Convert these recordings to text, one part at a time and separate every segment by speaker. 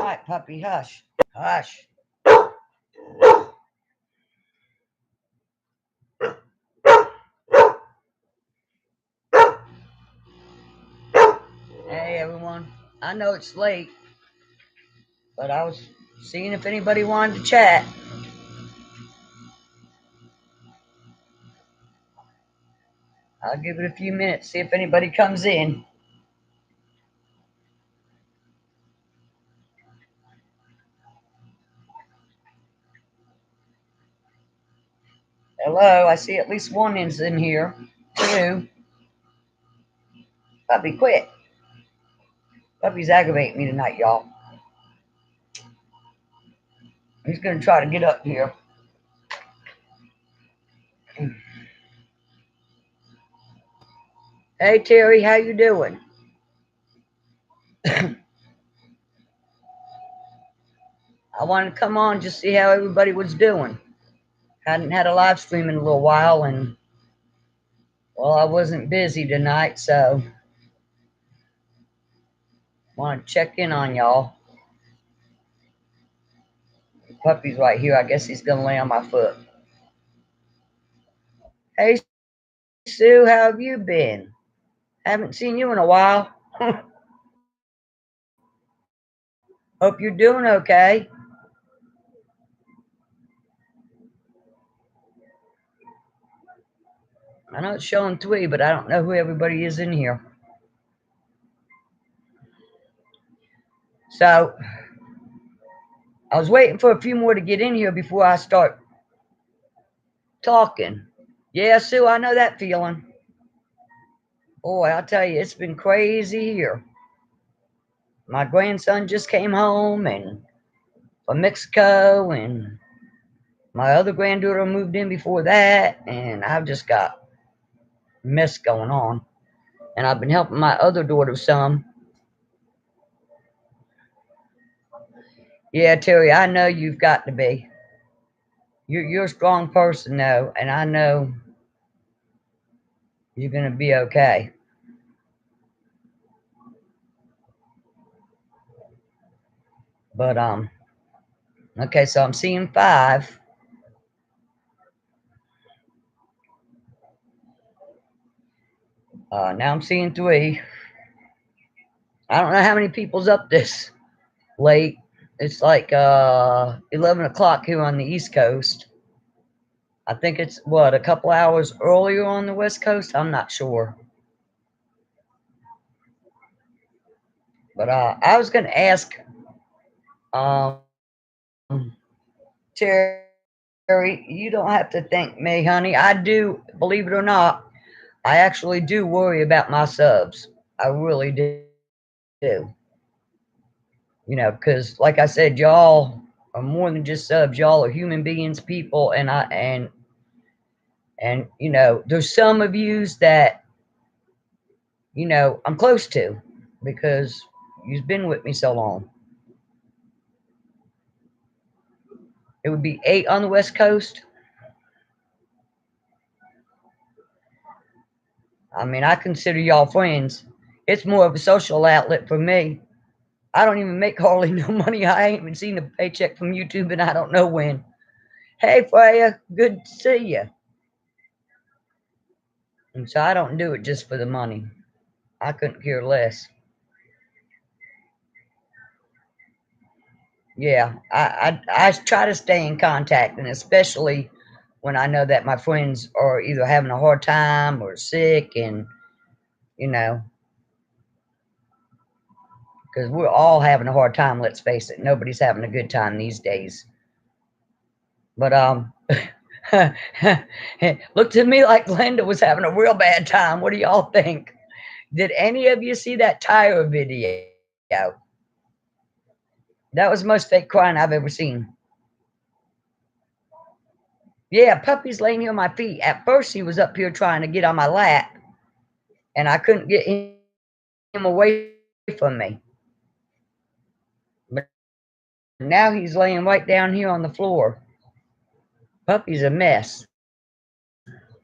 Speaker 1: right, puppy, hush. Hush. Hey, everyone. I know it's late, but I was seeing if anybody wanted to chat. I'll give it a few minutes, see if anybody comes in. Hello, I see at least one is in here. Two. Puppy, quit. Puppy's aggravating me tonight, y'all. He's going to try to get up here. Hey, Terry, how you doing? I wanted to come on just see how everybody was doing. Hadn't had a live stream in a little while, and well, I wasn't busy tonight, so want to check in on y'all. Puppy's right here. I guess he's gonna lay on my foot. Hey, Sue, how have you been? Haven't seen you in a while. Hope you're doing okay. I know it's showing 3, but I don't know who everybody is in here. So I was waiting for a few more to get in here before I start talking. Yeah, Sue, I know that feeling. Boy, I'll tell you, it's been crazy here. My grandson just came home and from Mexico, and my other granddaughter moved in before that, and I've just got mess going on. And I've been helping my other daughter some. Yeah, Terry, I know you've got to be. You're a strong person, though, and I know you're going to be okay. But, okay, so I'm seeing 5. Now I'm seeing 3. I don't know how many people's up this late. It's like 11 o'clock here on the East Coast. I think it's, what, a couple hours earlier on the West Coast? I'm not sure. But I was going to ask Terry, you don't have to thank me, honey. I do, believe it or not, I actually do worry about my subs. I really do. You know, because like I said, y'all are more than just subs. Y'all are human beings, people, and you know, there's some of yous that, you know, I'm close to because you've been with me so long. It would be 8 on the West Coast. I mean, I consider y'all friends. It's more of a social outlet for me. I don't even make hardly no money. I ain't even seen a paycheck from YouTube, and I don't know when. Hey, Freya, good to see you. And so I don't do it just for the money. I couldn't care less. Yeah, I try to stay in contact, and especially when I know that my friends are either having a hard time or sick, and you know, because we're all having a hard time. Let's face it, nobody's having a good time these days. But looked to me like Glenda was having a real bad time. What do y'all think? Did any of you see that tire video? That was the most fake crying I've ever seen. Yeah, Puppy's laying here on my feet. At first, he was up here trying to get on my lap, and I couldn't get him away from me. But now he's laying right down here on the floor. Puppy's a mess.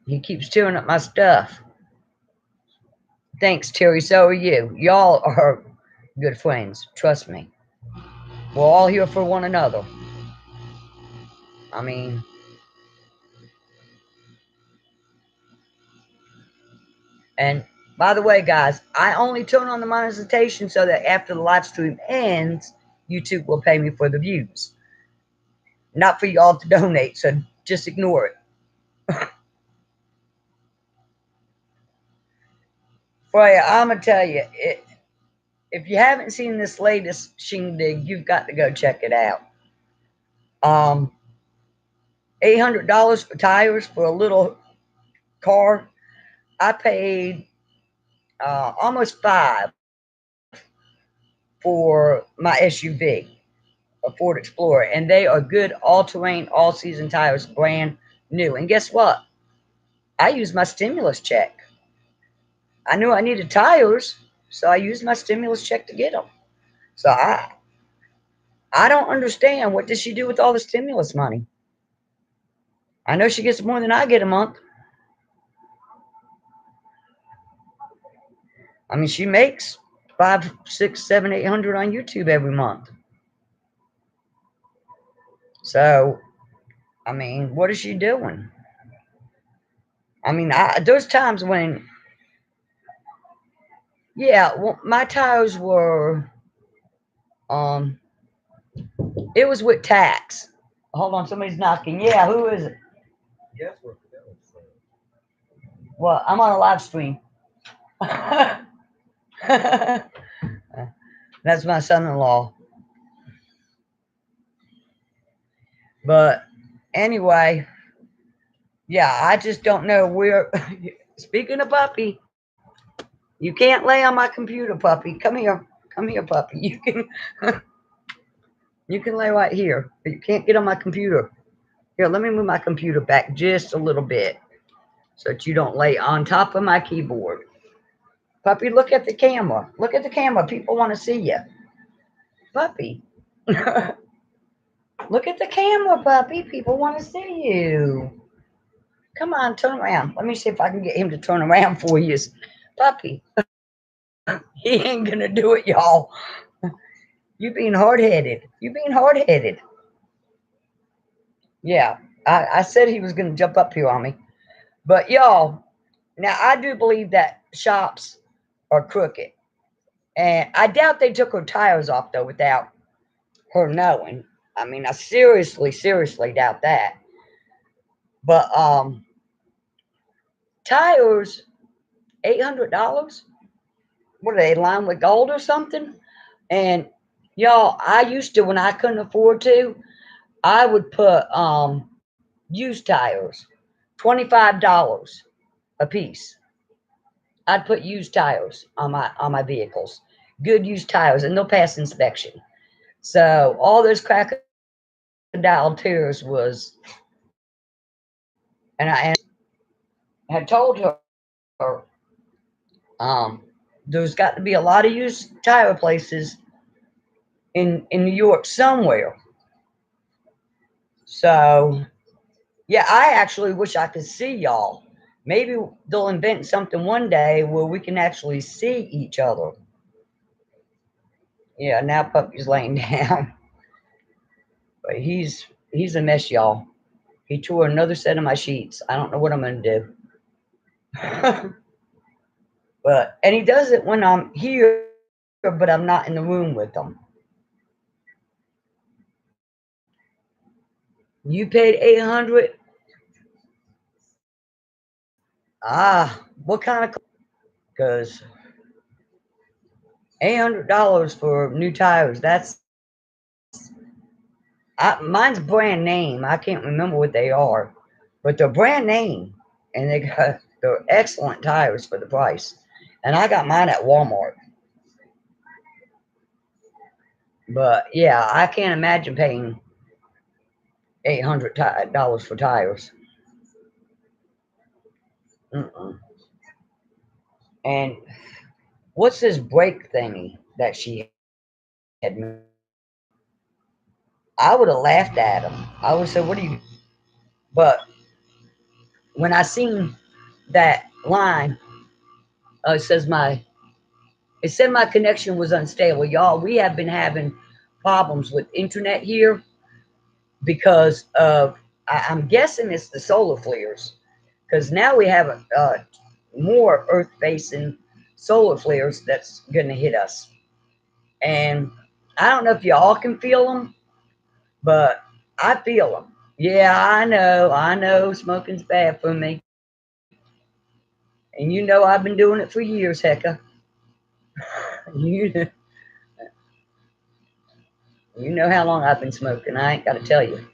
Speaker 1: He keeps tearing up my stuff. Thanks, Terry. So are you. Y'all are good friends. Trust me. We're all here for one another. I mean, and by the way, guys, I only turn on the monetization so that after the live stream ends, YouTube will pay me for the views. Not for y'all to donate, so just ignore it. Freya, I'm going to tell you, if you haven't seen this latest shindig, you've got to go check it out. $800 for tires for a little car. I paid almost $5 for my SUV, a Ford Explorer, and they are good all-terrain, all-season tires, brand new. And guess what? I used my stimulus check. I knew I needed tires, so I used my stimulus check to get them. So I don't understand, what does she do with all the stimulus money? I know she gets more than I get a month. I mean, she makes 5, 6, 7, 800 on YouTube every month. So, I mean, what is she doing? I mean, there's times when, yeah, well, my tires were, it was with tax. Hold on, somebody's knocking. Yeah, who is it?
Speaker 2: Yes,
Speaker 1: Well, I'm on a live stream. That's my son-in-law. But anyway, yeah, I just don't know where. Speaking of puppy, you can't lay on my computer, puppy. Come here, puppy. You can lay right here, but you can't get on my computer. Here, let me move my computer back just a little bit so that you don't lay on top of my keyboard. Puppy, look at the camera. Look at the camera. People want to see you. Puppy. Look at the camera, puppy. People want to see you. Come on, turn around. Let me see if I can get him to turn around for you. Puppy. He ain't going to do it, y'all. You being hard-headed. You being hard-headed. Yeah, I said he was going to jump up here on me. But, y'all, now I do believe that shops are crooked. And I doubt they took her tires off, though, without her knowing. I mean, I seriously doubt that. But tires, $800. What are they, lined with gold or something? And y'all, I used to, when I couldn't afford to, I would put used tires, $25 a piece. I'd put used tires on my vehicles, good used tires, and they'll pass inspection. So all those crocodile tears was, and I had told her, there's got to be a lot of used tire places in New York somewhere. So yeah, I actually wish I could see y'all. Maybe they'll invent something one day where we can actually see each other. Yeah, now puppy's laying down. But he's a mess, y'all. He tore another set of my sheets. I don't know what I'm gonna do. But and he does it when I'm here, but I'm not in the room with him. You paid 800. What kind of? Because $800 for new tires. Mine's brand name. I can't remember what they are, but they're brand name, and they're excellent tires for the price. And I got mine at Walmart. But yeah, I can't imagine paying $800 for tires. Mm-mm. And what's this brake thingy that she had? I would have laughed at him. I would have said, "What are you?" But when I seen that line, it said my connection was unstable. Y'all, we have been having problems with internet here because of, I'm guessing it's the solar flares. Because now we have more Earth facing solar flares that's going to hit us. And I don't know if y'all can feel them, but I feel them. Yeah, I know smoking's bad for me. And you know I've been doing it for years, Hecka. you, you know how long I've been smoking. I ain't got to tell you.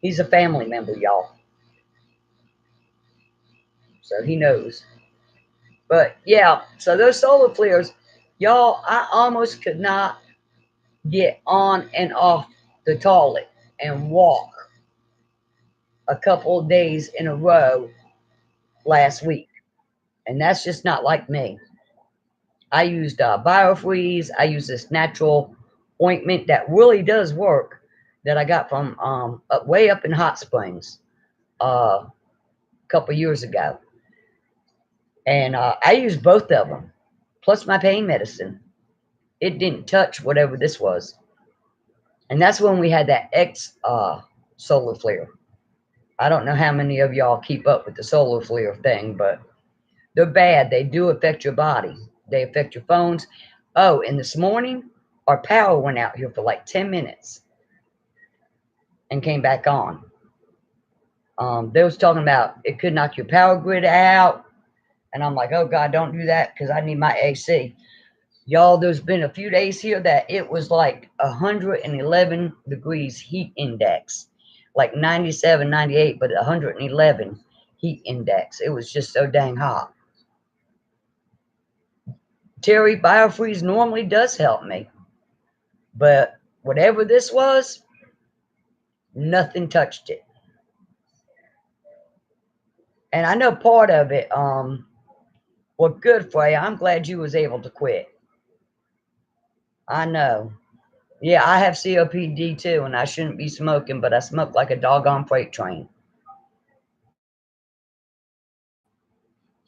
Speaker 1: He's a family member, y'all. So he knows. But yeah, so those solar flares, y'all, I almost could not get on and off the toilet and walk a couple of days in a row last week. And that's just not like me. I used Biofreeze. I use this natural ointment that really does work that I got from way up in Hot Springs a couple years ago. And I used both of them, plus my pain medicine. It didn't touch whatever this was. And that's when we had that X solar flare. I don't know how many of y'all keep up with the solar flare thing, but they're bad. They do affect your body. They affect your phones. Oh, and this morning, our power went out here for like 10 minutes and came back on. They was talking about it could knock your power grid out. And I'm like, oh, God, don't do that because I need my AC. Y'all, there's been a few days here that it was like 111 degrees heat index, like 97, 98, but 111 heat index. It was just so dang hot. Terry, Biofreeze normally does help me, but whatever this was, nothing touched it. And I know part of it, well, good for you. I'm glad you was able to quit. I know. Yeah, I have COPD too, and I shouldn't be smoking, but I smoke like a doggone freight train.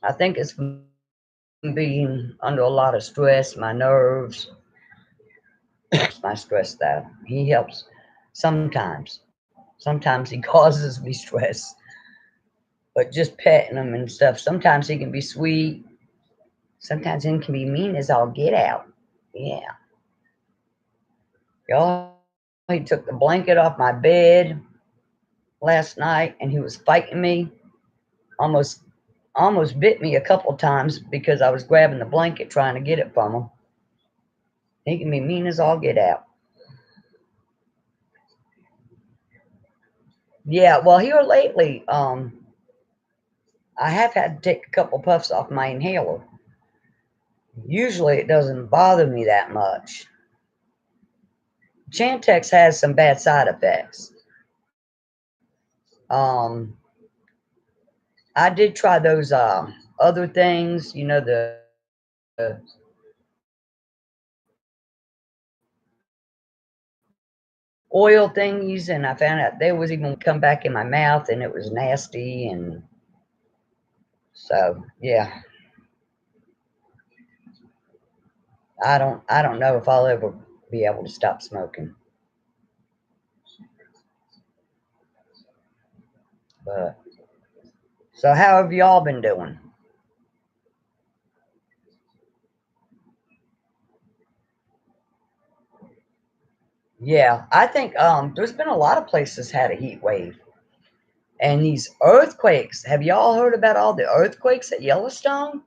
Speaker 1: I think it's from being under a lot of stress, my nerves. My stress, though. He helps sometimes. Sometimes he causes me stress. But just petting him and stuff, sometimes he can be sweet. Sometimes he can be mean as all get out. Yeah. Y'all, he took the blanket off my bed last night and he was fighting me. Almost bit me a couple times because I was grabbing the blanket trying to get it from him. He can be mean as all get out. Yeah, well, here lately, I have had to take a couple puffs off my inhaler. Usually it doesn't bother me that much. Chantix has some bad side effects. I did try those other things, you know, the oil thingies, and I found out they was even come back in my mouth and it was nasty, and so yeah. I don't know if I'll ever be able to stop smoking. But so how have y'all been doing? Yeah, I think there's been a lot of places had a heat wave. And these earthquakes, have y'all heard about all the earthquakes at Yellowstone?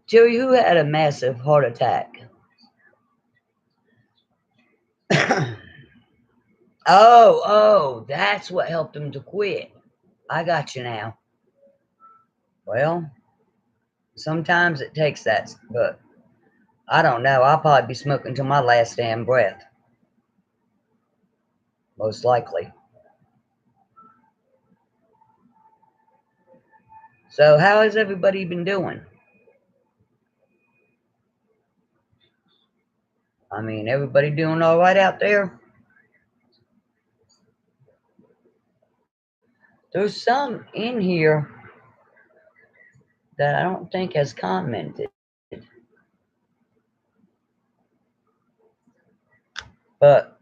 Speaker 1: Jerry, who had a massive heart attack? Oh, that's what helped him to quit. I got you now. Well, sometimes it takes that, but I don't know. I'll probably be smoking till my last damn breath. Most likely. So, how has everybody been doing? I mean, everybody doing all right out there? There's some in here that I don't think has commented. But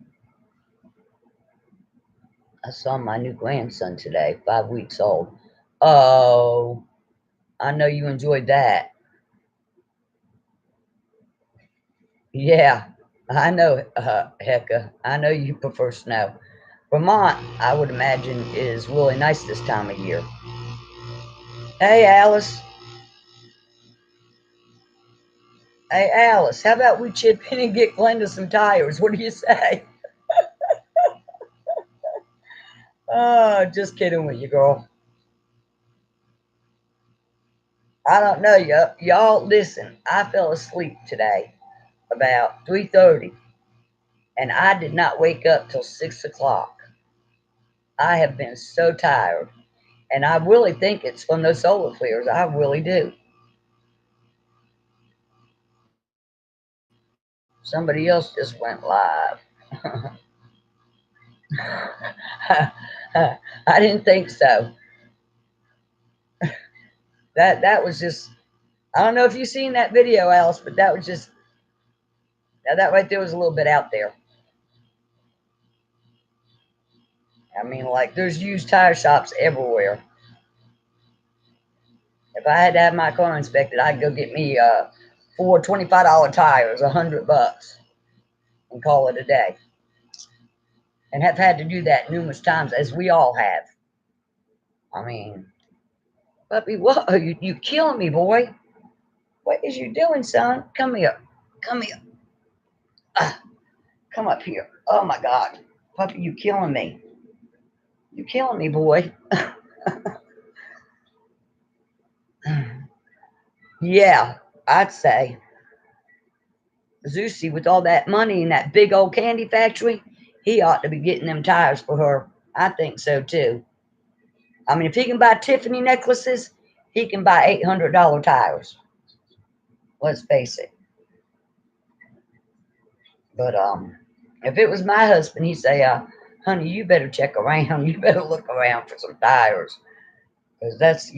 Speaker 1: I saw my new grandson today, 5 weeks old. Oh, I know you enjoyed that. Yeah, I know, Hecka. I know you prefer snow. Vermont, I would imagine, is really nice this time of year. Hey, Alice. Hey, Alice, how about we chip in and get Glenda some tires? What do you say? Oh, just kidding with you, girl. I don't know, y'all. Listen, I fell asleep today about 3:30, and I did not wake up till 6 o'clock. I have been so tired, and I really think it's from those solar flares. I really do. Somebody else just went live. I didn't think so. That was just. I don't know if you've seen that video, Alice, but that was just. Now that right there was a little bit out there. I mean, like there's used tire shops everywhere. If I had to have my car inspected, I'd go get me four $25 tires, $100, and call it a day. And have had to do that numerous times, as we all have. I mean, puppy, what are you killing me, boy? What is you doing, son? Come here. Come here. Come up here. Oh my God. Puppy, you killing me. You killing me, boy. Yeah, I'd say. Zeusy, with all that money in that big old candy factory, he ought to be getting them tires for her. I think so too. I mean, if he can buy Tiffany necklaces, he can buy $800 tires. Let's face it. But if it was my husband, he'd say, honey, you better check around. You better look around for some tires. Because that's,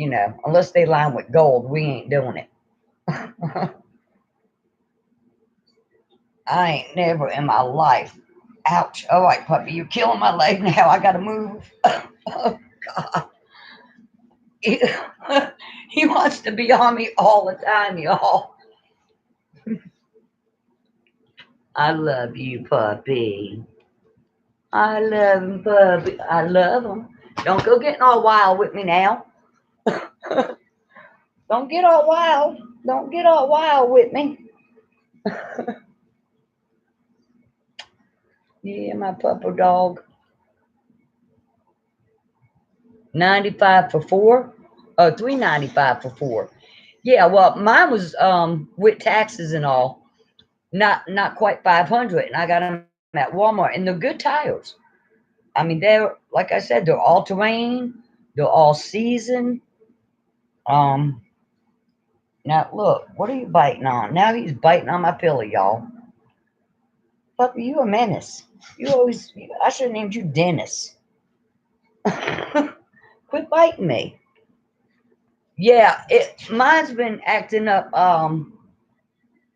Speaker 1: unless they line with gold, we ain't doing it. I ain't never in my life. Ouch. All right, puppy, you're killing my leg now. I got to move. Oh, God. He wants to be on me all the time, y'all. I love you, puppy. I love him, puppy. I love him. Don't go getting all wild with me now. Don't get all wild. Don't get all wild with me. Yeah, my pupper dog. 95 for four. Oh, $3.95 for four. Yeah, well, mine was with taxes and all, not quite 500, and I got them at Walmart, and they're good tires. I mean, they're like I said, they're all terrain, they're all season. Um, Now look, what are you biting on? Now he's biting on my pillow, y'all. Puppy, you a menace. I should have named you Dennis. Quit biting me. Yeah, mine's been acting up.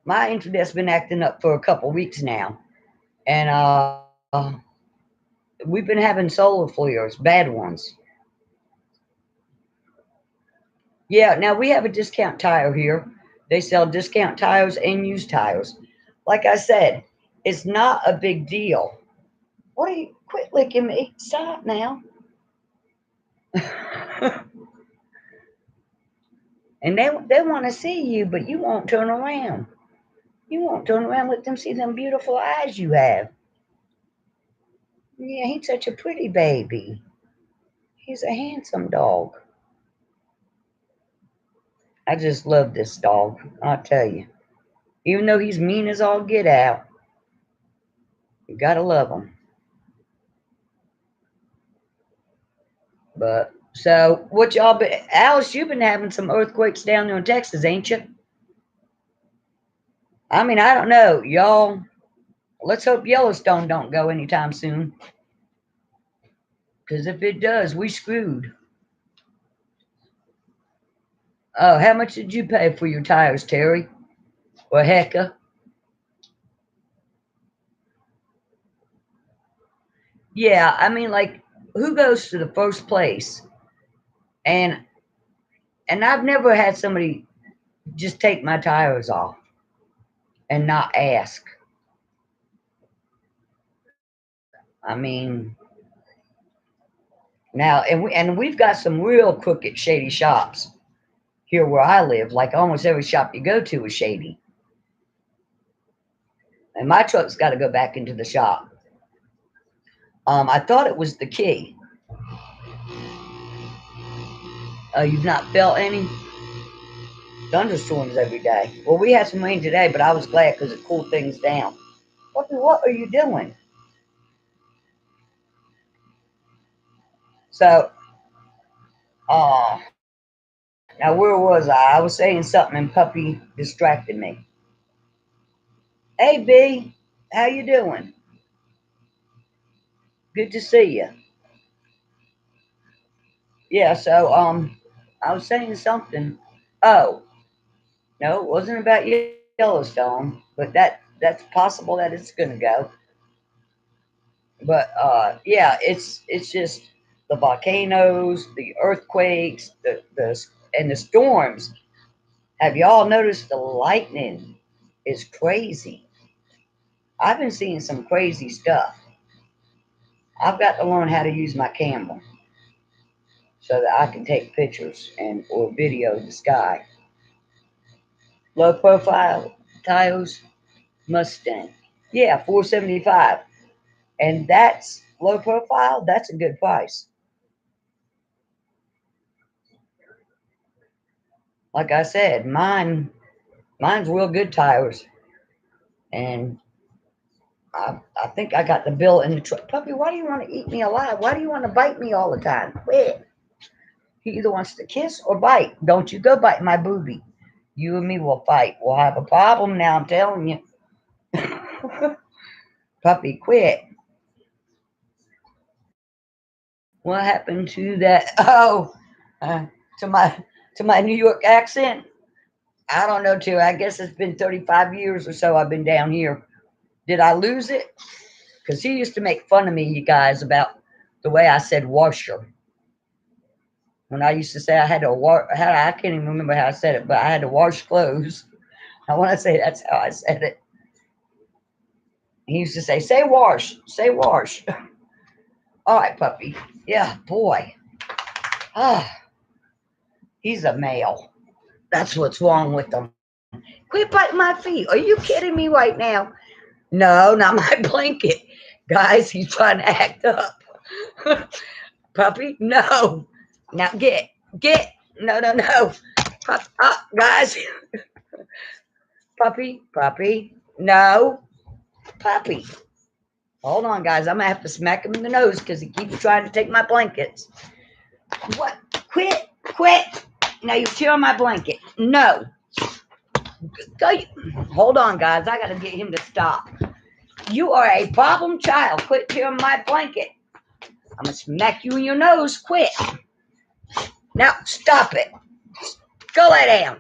Speaker 1: My internet's been acting up for a couple weeks now, and we've been having solar flares, bad ones. Yeah, now we have a discount tire here. They sell discount tires and used tires. Like I said, it's not a big deal. What are you? Quit licking me. Stop now. And they want to see you, but you won't turn around. You won't turn around. Let them see them beautiful eyes you have. Yeah, he's such a pretty baby. He's a handsome dog. I just love this dog. I'll tell you. Even though he's mean as all get out, you gotta love him. But so what y'all been? Alice, you've been having some earthquakes down there in Texas, ain't you? I mean, I don't know, y'all. Let's hope Yellowstone don't go anytime soon. Because if it does, we screwed. Oh, how much did you pay for your tires, Terry? Or Hecka? Yeah, I mean, like, who goes to the first place? And I've never had somebody just take my tires off and not ask. I mean, now we've got some real crooked, shady shops here where I live. Like almost every shop you go to is shady, and my truck's got to go back into the shop. I thought it was the key. You've not felt any thunderstorms every day. Well, we had some rain today, but I was glad because it cooled things down. What are you doing? So, uh, now where was I? I was saying something and Puppy distracted me. Hey B, how you doing? Good to see you. Yeah, so I was saying something. Oh, no, it wasn't about Yellowstone, but that's possible that it's gonna go. But yeah, it's just the volcanoes, the earthquakes, the and the storms. Have y'all noticed the lightning is crazy? I've been seeing some crazy stuff. I've got to learn how to use my camera so that I can take pictures and or video the sky. Low profile Taos Mustang. Yeah, 475. And that's low profile, that's a good price. Like I said, mine's real good tires. And I think I got the bill in the truck. Puppy, why do you want to eat me alive? Why do you want to bite me all the time? Quit. He either wants to kiss or bite. Don't you go bite my booby. You and me will fight. We'll have a problem now, I'm telling you. Puppy, quit. What happened to that? Oh, uh, to my New York accent. I don't know, too. I guess it's been 35 years or so I've been down here. Did I lose it? Because he used to make fun of me, you guys, about the way I said washer. When I used to say I had to wash, I can't even remember how I said it, but I had to wash clothes. I want to say that's how I said it. He used to say wash, say wash. All right, puppy. Yeah, boy. Ah, he's a male. That's what's wrong with him. Quit biting my feet. Are you kidding me right now? No, not my blanket. Guys, he's trying to act up. Puppy, no. Now get. No, no, no. Guys. Puppy. No. Puppy. Hold on, guys. I'm going to have to smack him in the nose because he keeps trying to take my blankets. What? Quit. Now you're tearing my blanket. No. Hold on, guys. I got to get him to stop. You are a problem child. Quit tearing my blanket. I'm going to smack you in your nose. Quit. Now, stop it. Go lay down.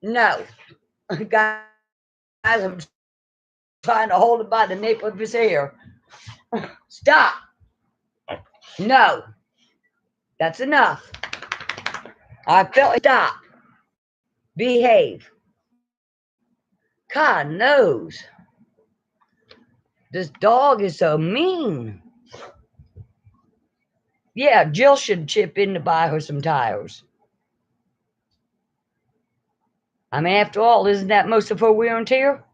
Speaker 1: No. Guys, I'm trying to hold him by the nape of his hair. Stop. No. That's enough. I felt stop. Behave. God knows. This dog is so mean. Yeah, Jill should chip in to buy her some tires. I mean, after all, isn't that most of her wear and tear?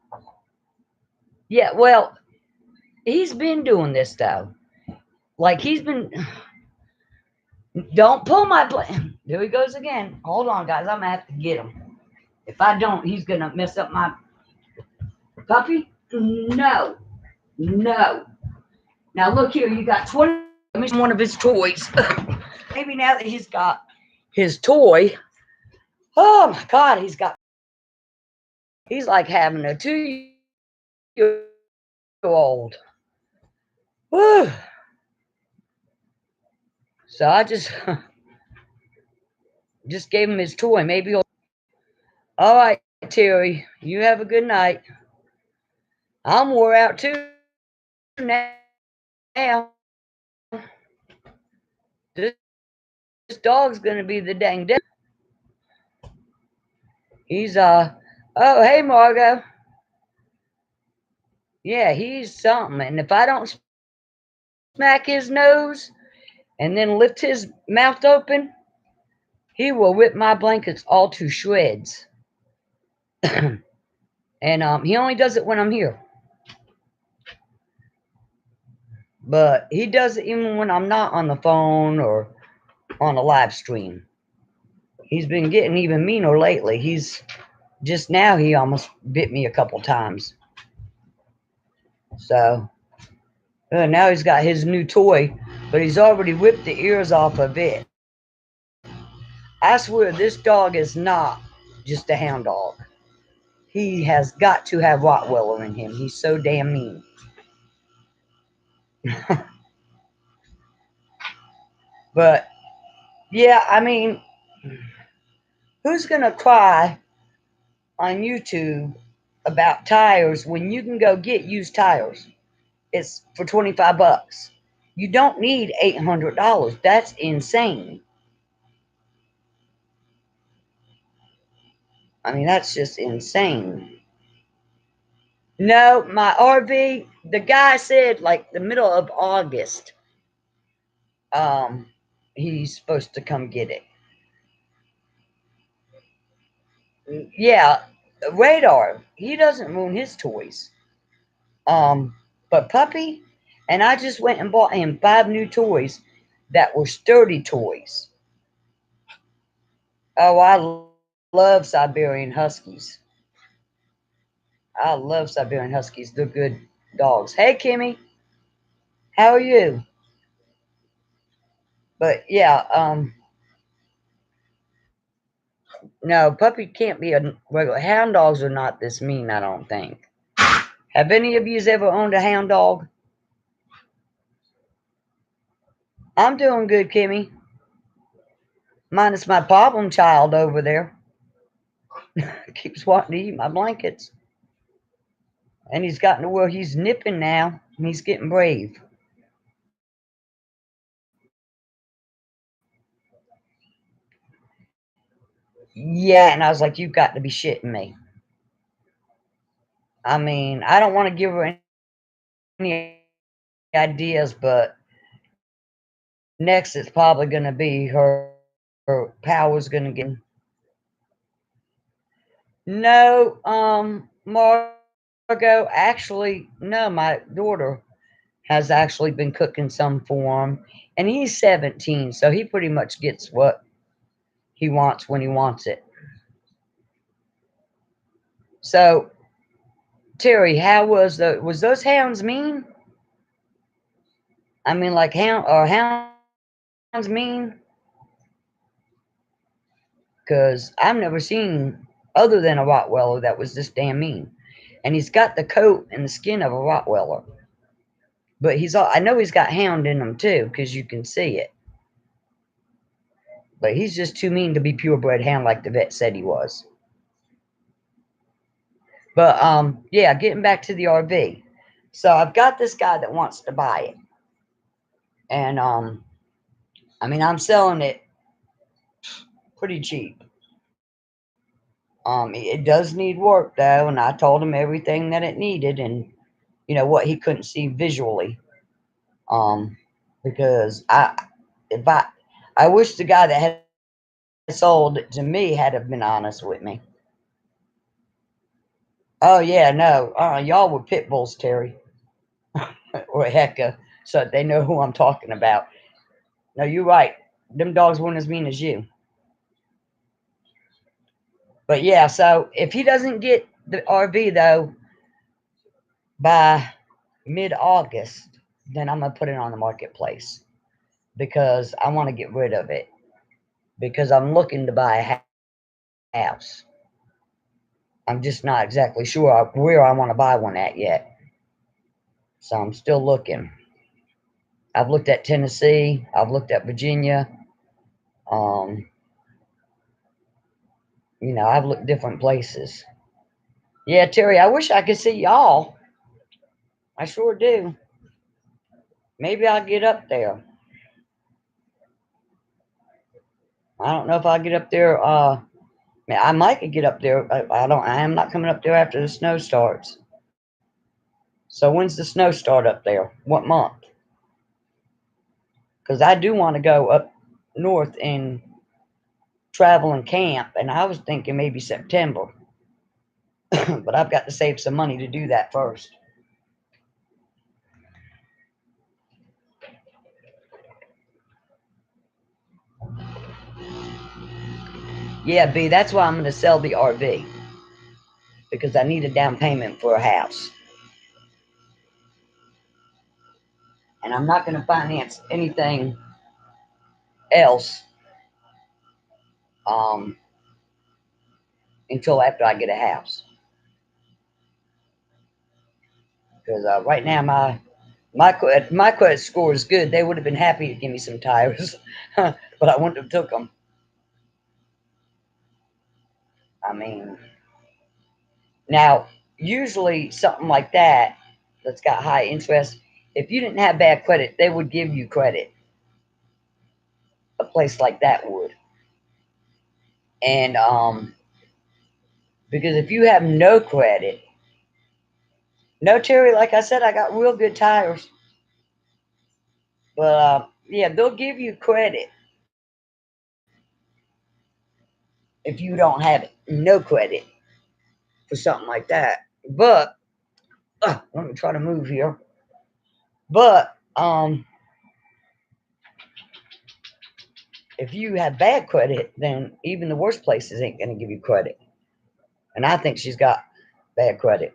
Speaker 1: Yeah, well, he's been doing this, though. Like, he's been... Don't pull my... There he goes again. Hold on, guys. I'm going to have to get him. If I don't, he's going to mess up my... Puppy? No. No. Now, look here. You got 20... One of his toys. Maybe now that he's got his toy... Oh, my God. He's like having a 2-year-old. Whew. So I just... Just gave him his toy. Maybe he'll. All right, Terry. You have a good night. I'm wore out too now. This dog's gonna be the dang devil. He's oh hey Margo. Yeah, he's something. And if I don't smack his nose and then lift his mouth open, he will rip my blankets all to shreds. And he only does it when I'm here. But he does it even when I'm not on the phone or on a live stream. He's been getting even meaner lately. He's just now he almost bit me a couple times. So now he's got his new toy, but he's already whipped the ears off of it. I swear this dog is not just a hound dog. He has got to have Rottweiler in him. He's so damn mean. But yeah, I mean, who's gonna cry on YouTube about tires when you can go get used tires? It's for $25. You don't need $800. That's insane. I mean, that's just insane. No, my RV, the guy said like the middle of August, um, he's supposed to come get it. Yeah, Radar, he doesn't ruin his toys. But Puppy, and I just went and bought him 5 new toys that were sturdy toys. Oh, I love Siberian Huskies. I love Siberian Huskies. They're good dogs. Hey, Kimmy, how are you? But yeah, no, Puppy can't be a regular. Hound dogs are not this mean, I don't think. Have any of you ever owned a hound dog? I'm doing good, Kimmy. Minus my problem child over there. Keeps wanting to eat my blankets. And he's gotten to where he's nipping now, and he's getting brave. Yeah, and I was like, you've got to be shitting me. I mean, I don't want to give her any ideas, but next it's probably going to be her power's going to get. No, Margo, actually, no, my daughter has actually been cooking some for him, and he's 17, so he pretty much gets what he wants when he wants it. So, Terry, how was those hounds mean? I mean, like hounds mean? Because I've never seen other than a Rottweiler that was this damn mean, and he's got the coat and the skin of a Rottweiler, but I know he's got hound in him too because you can see it. But he's just too mean to be purebred hound like the vet said he was. But yeah, getting back to the RV. So I've got this guy that wants to buy it. And I mean I'm selling it pretty cheap. It does need work though, and I told him everything that it needed and what he couldn't see visually. Because if I wish the guy that had sold it to me had have been honest with me. Oh yeah, no, y'all were pit bulls, Terry, or Hecka, so they know who I'm talking about. No, you're right. Them dogs weren't as mean as you. But yeah, so if he doesn't get the RV though by mid-August, then I'm gonna put it on the marketplace because I want to get rid of it because I'm looking to buy a house. I'm just not exactly sure where I want to buy one at yet. So I'm still looking. I've looked at Tennessee. I've looked at Virginia. Um, You know, I've looked different places. Yeah, Terry, I wish I could see y'all. I sure do. Maybe I'll get up there. I don't know if I'll get up there. I might could get up there. I don't. I am not coming up there after the snow starts. So when's the snow start up there? What month? Because I do want to go up north and travel and camp, and I was thinking maybe September. But I've got to save some money to do that first. Yeah, B, that's why I'm going to sell the RV because I need a down payment for a house. And I'm not going to finance anything else um, until after I get a house. Because right now my credit score is good. They would have been happy to give me some tires, but I wouldn't have took them. I mean, now usually something like that that's got high interest. If you didn't have bad credit, they would give you credit. A place like that would, and because if you have no credit, no Terry, like I said, I got real good tires, but yeah, they'll give you credit if you don't have no credit for something like that. But let me try to move here. But if you have bad credit, then even the worst places ain't gonna give you credit. And I think she's got bad credit.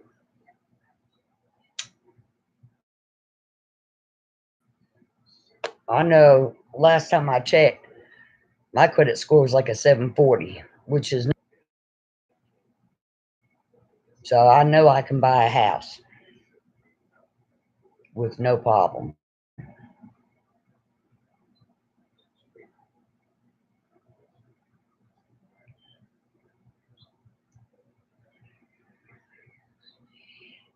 Speaker 1: I know last time I checked, my credit score was like a 740, which is so I know I can buy a house with no problem.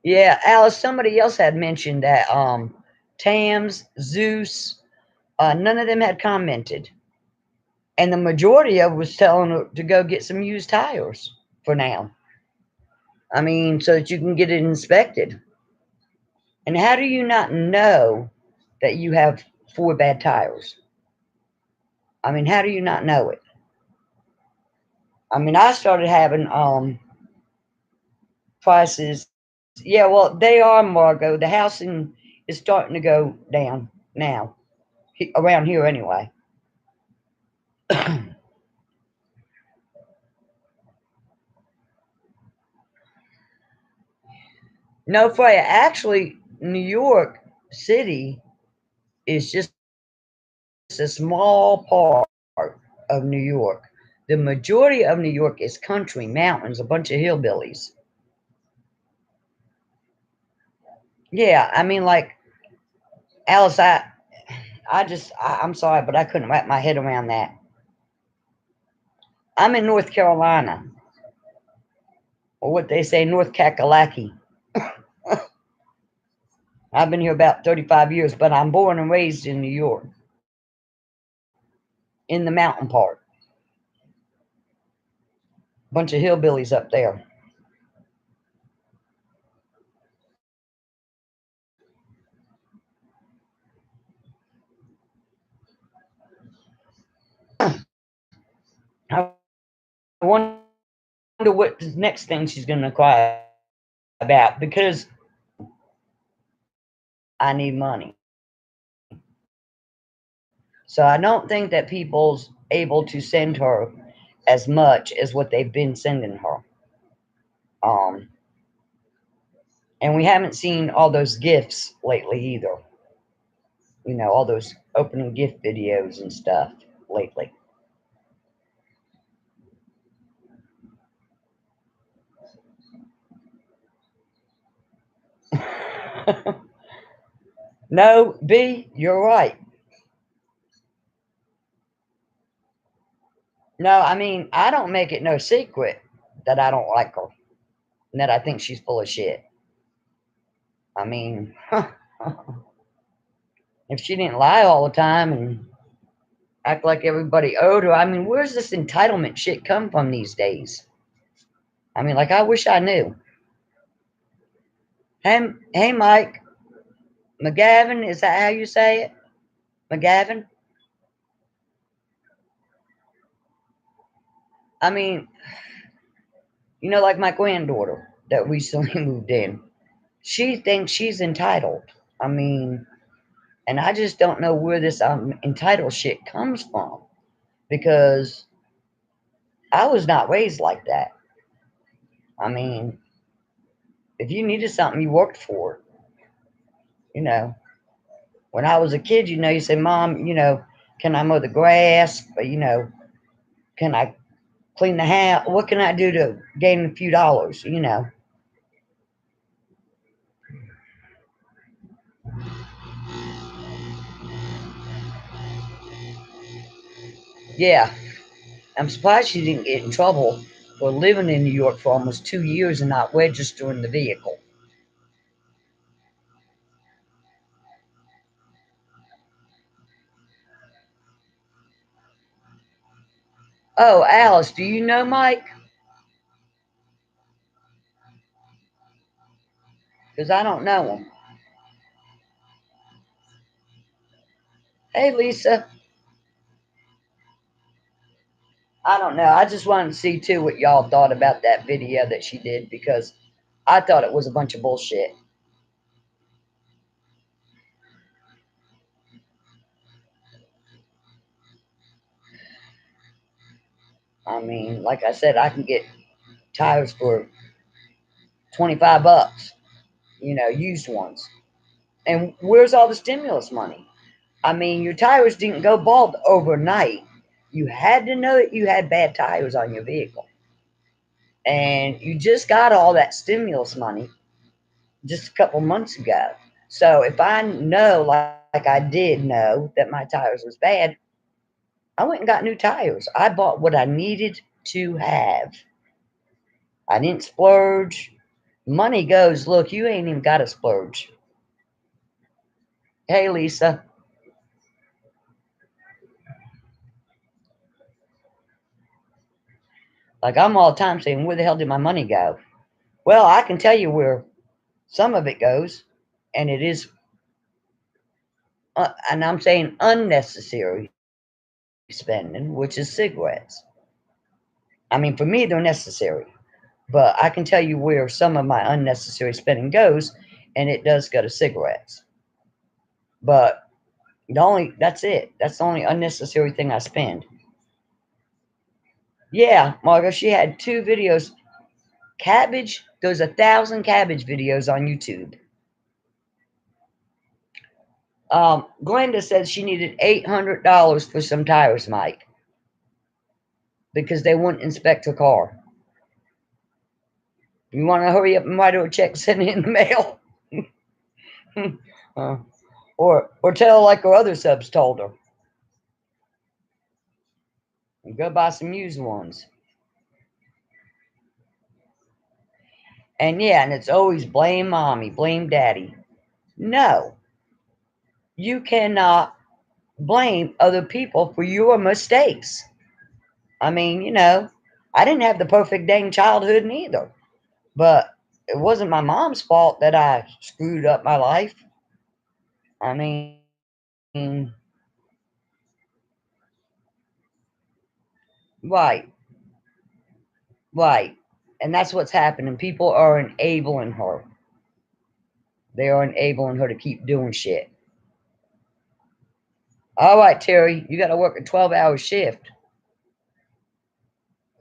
Speaker 1: Yeah, Alice, somebody else had mentioned that Tams, Zeus, none of them had commented. And the majority of was telling her to go get some used tires for now. I mean, so that you can get it inspected. And how do you not know that you have four bad tires? I mean, how do you not know it? I mean, I started having prices. Yeah, well, they are, Margot. The housing is starting to go down now, around here anyway. No, Freya, actually, New York City is just a small part of New York. The majority of New York is country, mountains, a bunch of hillbillies. Yeah, I mean, like Alice, I'm sorry, but I couldn't wrap my head around that. I'm in North Carolina, or what they say, North Kakalaki. I've been here about 35 years, but I'm born and raised in New York, in the mountain part. Bunch of hillbillies up there. I wonder what the next thing she's going to cry about because I need money. So I don't think that people's able to send her as much as what they've been sending her. Um, and we haven't seen all those gifts lately either. You know, all those opening gift videos and stuff lately. No, B, you're right. No, I mean, I don't make it no secret that I don't like her and that I think she's full of shit. I mean, if she didn't lie all the time and act like everybody owed her, I mean, where's this entitlement shit come from these days? I mean, like, I wish I knew. Hey, Mike McGavin, is that how you say it? McGavin? I mean, like my granddaughter that recently moved in. She thinks she's entitled. I mean, and I just don't know where this entitled shit comes from because I was not raised like that. I mean, if you needed something, you worked for it. You know, when I was a kid, you say, Mom, can I mow the grass? But, can I clean the house? What can I do to gain a few dollars? Yeah, I'm surprised she didn't get in trouble for living in New York for almost 2 years and not registering the vehicle. Oh, Alice, do you know Mike? Because I don't know him. Hey, Lisa. I don't know. I just wanted to see too what y'all thought about that video that she did because I thought it was a bunch of bullshit. I mean, like I said, I can get tires for 25 bucks, used ones. And where's all the stimulus money? I mean, your tires didn't go bald overnight. You had to know that you had bad tires on your vehicle. And you just got all that stimulus money just a couple months ago. So if I know, like I did know, that my tires was bad, I went and got new tires. I bought what I needed to have. I didn't splurge. Money goes, look, you ain't even got to splurge. Hey, Lisa. Like I'm all the time saying, where the hell did my money go? Well, I can tell you where some of it goes, and it is, and I'm saying unnecessary spending, which is cigarettes. I mean, for me, they're necessary, but I can tell you where some of my unnecessary spending goes, and it does go to cigarettes. But that's it. That's the only unnecessary thing I spend. Yeah, Margo, she had 2 videos. Cabbage, there's 1,000 cabbage videos on YouTube. Glenda said she needed $800 for some tires, Mike, because they wouldn't inspect her car. You want to hurry up and write her a check, send it in the mail, uh, or tell her like her other subs told her, and go buy some used ones. And yeah, and it's always blame mommy, blame daddy. No, you cannot blame other people for your mistakes. I mean, I didn't have the perfect dang childhood neither, but it wasn't my mom's fault that I screwed up my life. I mean, right, right. And that's what's happening. People are enabling her. They are enabling her to keep doing shit. All right, Terry, you got to work a 12-hour shift.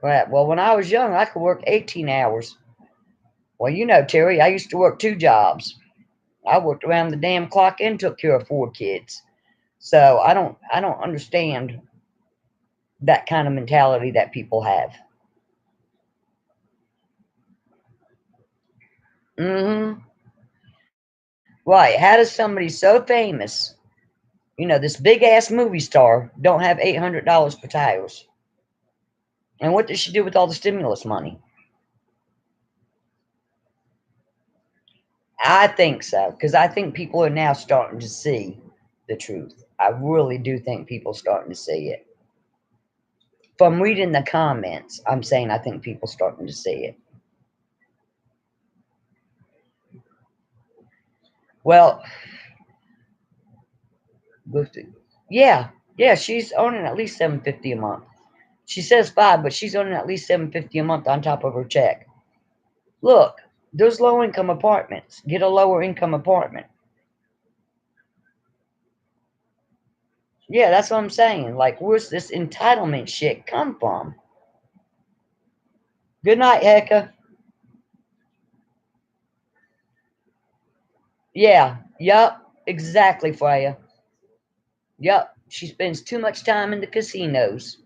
Speaker 1: Right. Well, when I was young, I could work 18 hours. Well, Terry, I used to work 2 jobs. I worked around the damn clock and took care of 4 kids. So I don't understand that kind of mentality that people have. Mm-hmm. Right. How does somebody so famous, this big ass movie star, don't have $800 for tires? And what does she do with all the stimulus money? I think so, because I think people are now starting to see the truth. I really do think people are starting to see it. From reading the comments, I'm saying I think people are starting to see it. Well, yeah, she's earning at least $750 a month. She says 5, but she's earning at least $750 a month on top of her check. Look, there's low income apartments. Get a lower income apartment. Yeah, that's what I'm saying. Like, where's this entitlement shit come from? Good night, Hecka. Yeah, yup, exactly, Freya. Yup, she spends too much time in the casinos.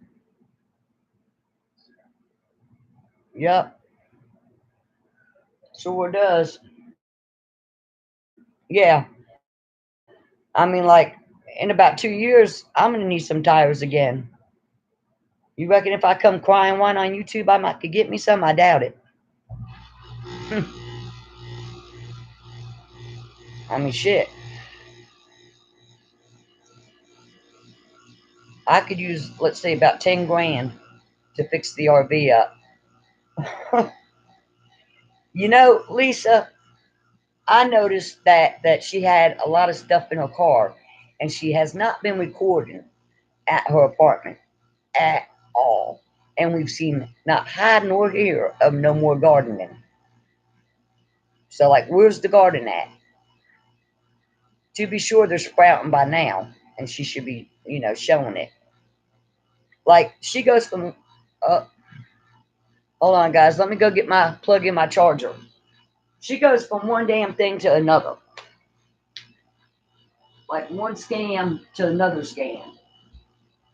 Speaker 1: Yup, sure does. Yeah, I mean, like, in about 2 years, I'm gonna need some tires again. You reckon if I come crying one on YouTube, I might could get me some? I doubt it. I mean, shit. I could use, let's say, about 10 grand to fix the RV up. You know, Lisa, I noticed that she had a lot of stuff in her car, and she has not been recording at her apartment at all. And we've seen not hide nor hear of no more gardening. So, like, where's the garden at? To be sure, they're sprouting by now, and she should be, showing it. Like, she goes from, uh, hold on, guys, let me go get my plug in my charger. She goes from one damn thing to another. Like one scam to another scam.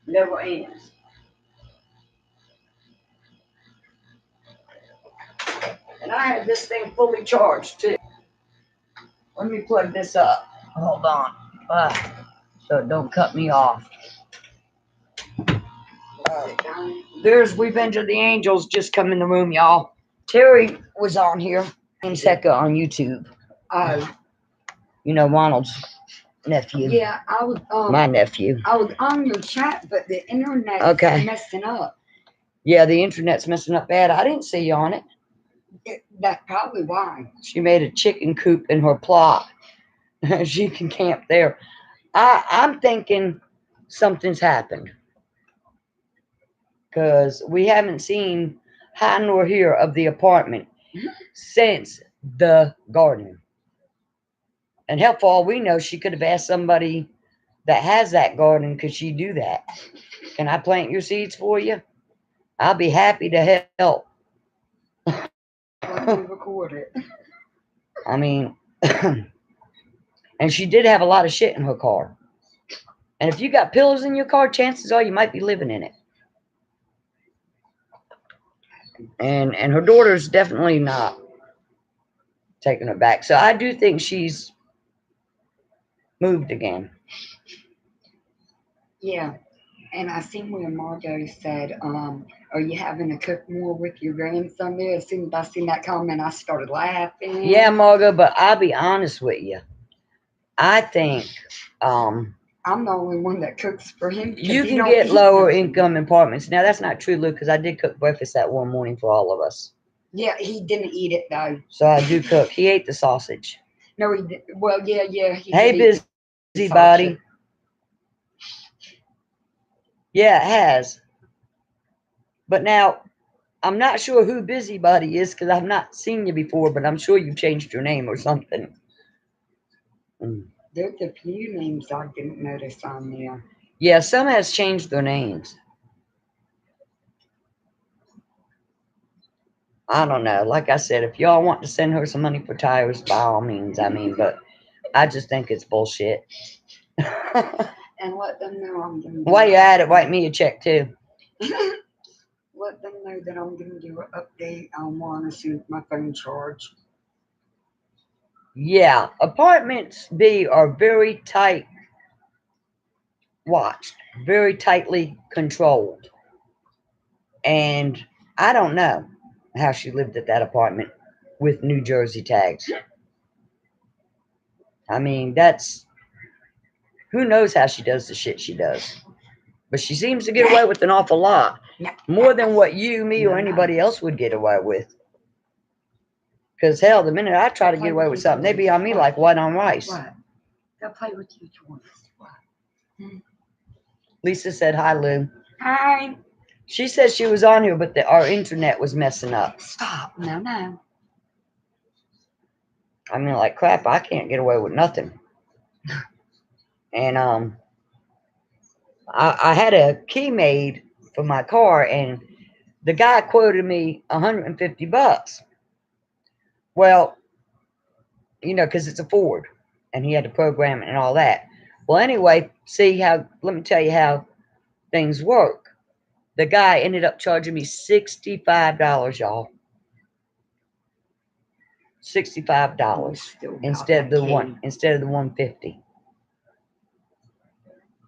Speaker 1: Never ends. And I have this thing fully charged too. Let me plug this up. Hold on. So it don't cut me off. There's Revenge of the Angels just come in the room, y'all. Terry was on here. Name's Hecka on YouTube. You know Ronald's nephew.
Speaker 2: Yeah, I was
Speaker 1: my nephew.
Speaker 2: I was on your chat, but the internet's messing up.
Speaker 1: Yeah, the internet's messing up bad. I didn't see you on it.
Speaker 2: That's probably why.
Speaker 1: She made a chicken coop in her plot. She can camp there. I'm thinking something's happened. Because we haven't seen high nor hear of the apartment since the garden. And hell, for all we know, she could have asked somebody that has that garden, could she do that? Can I plant your seeds for you? I'll be happy to help.
Speaker 2: Record it.
Speaker 1: I mean, and she did have a lot of shit in her car. And if you got pillows in your car, chances are you might be living in it. And her daughter's definitely not taking her back. So I do think she's moved again.
Speaker 2: Yeah. And I seen where Margot said, are you having to cook more with your grandson there? As soon as I seen that comment, I started laughing.
Speaker 1: Yeah, Margot, but I'll be honest with you. I think
Speaker 2: I'm the only one that cooks for him.
Speaker 1: You can get lower income apartments. Now, that's not true, Luke, because I did cook breakfast that one morning for all of us.
Speaker 2: Yeah, he didn't eat it, though.
Speaker 1: So I do cook. He ate the sausage.
Speaker 2: No, he did. Well, yeah.
Speaker 1: Hey, busybody. Yeah, it has. But now, I'm not sure who Busybody is because I've not seen you before, but I'm sure you changed your name or something.
Speaker 2: There's a few names I didn't notice on there.
Speaker 1: Yeah, some has changed their names. I don't know. Like I said, if y'all want to send her some money for tires, by all means. I mean, but I just think it's bullshit.
Speaker 2: And let them know I'm going to.
Speaker 1: While you're at it, write me a check too.
Speaker 2: Let them know that I'm going to do an update on one as soon as my phone charge.
Speaker 1: Yeah, apartments B are very tight watched, very tightly controlled. And I don't know how she lived at that apartment with New Jersey tags. I mean, that's who knows how she does the shit she does. But she seems to get away with an awful lot. More than what you, me, or anybody else would get away with. Because hell, the minute I try to get away with something, they be on me like white on rice.
Speaker 2: What? They'll play with you, Joyce. What?
Speaker 1: Lisa said hi, Lou.
Speaker 2: Hi.
Speaker 1: She said she was on here, but our internet was messing up.
Speaker 2: Stop. No.
Speaker 1: I mean, like crap, I can't get away with nothing. And I had a key made for my car, and the guy quoted me $150. Well, you know, because it's a Ford, and he had to program it and all that. Well, anyway, let me tell you how things work. The guy ended up charging me $65, y'all. $65 instead of the $150.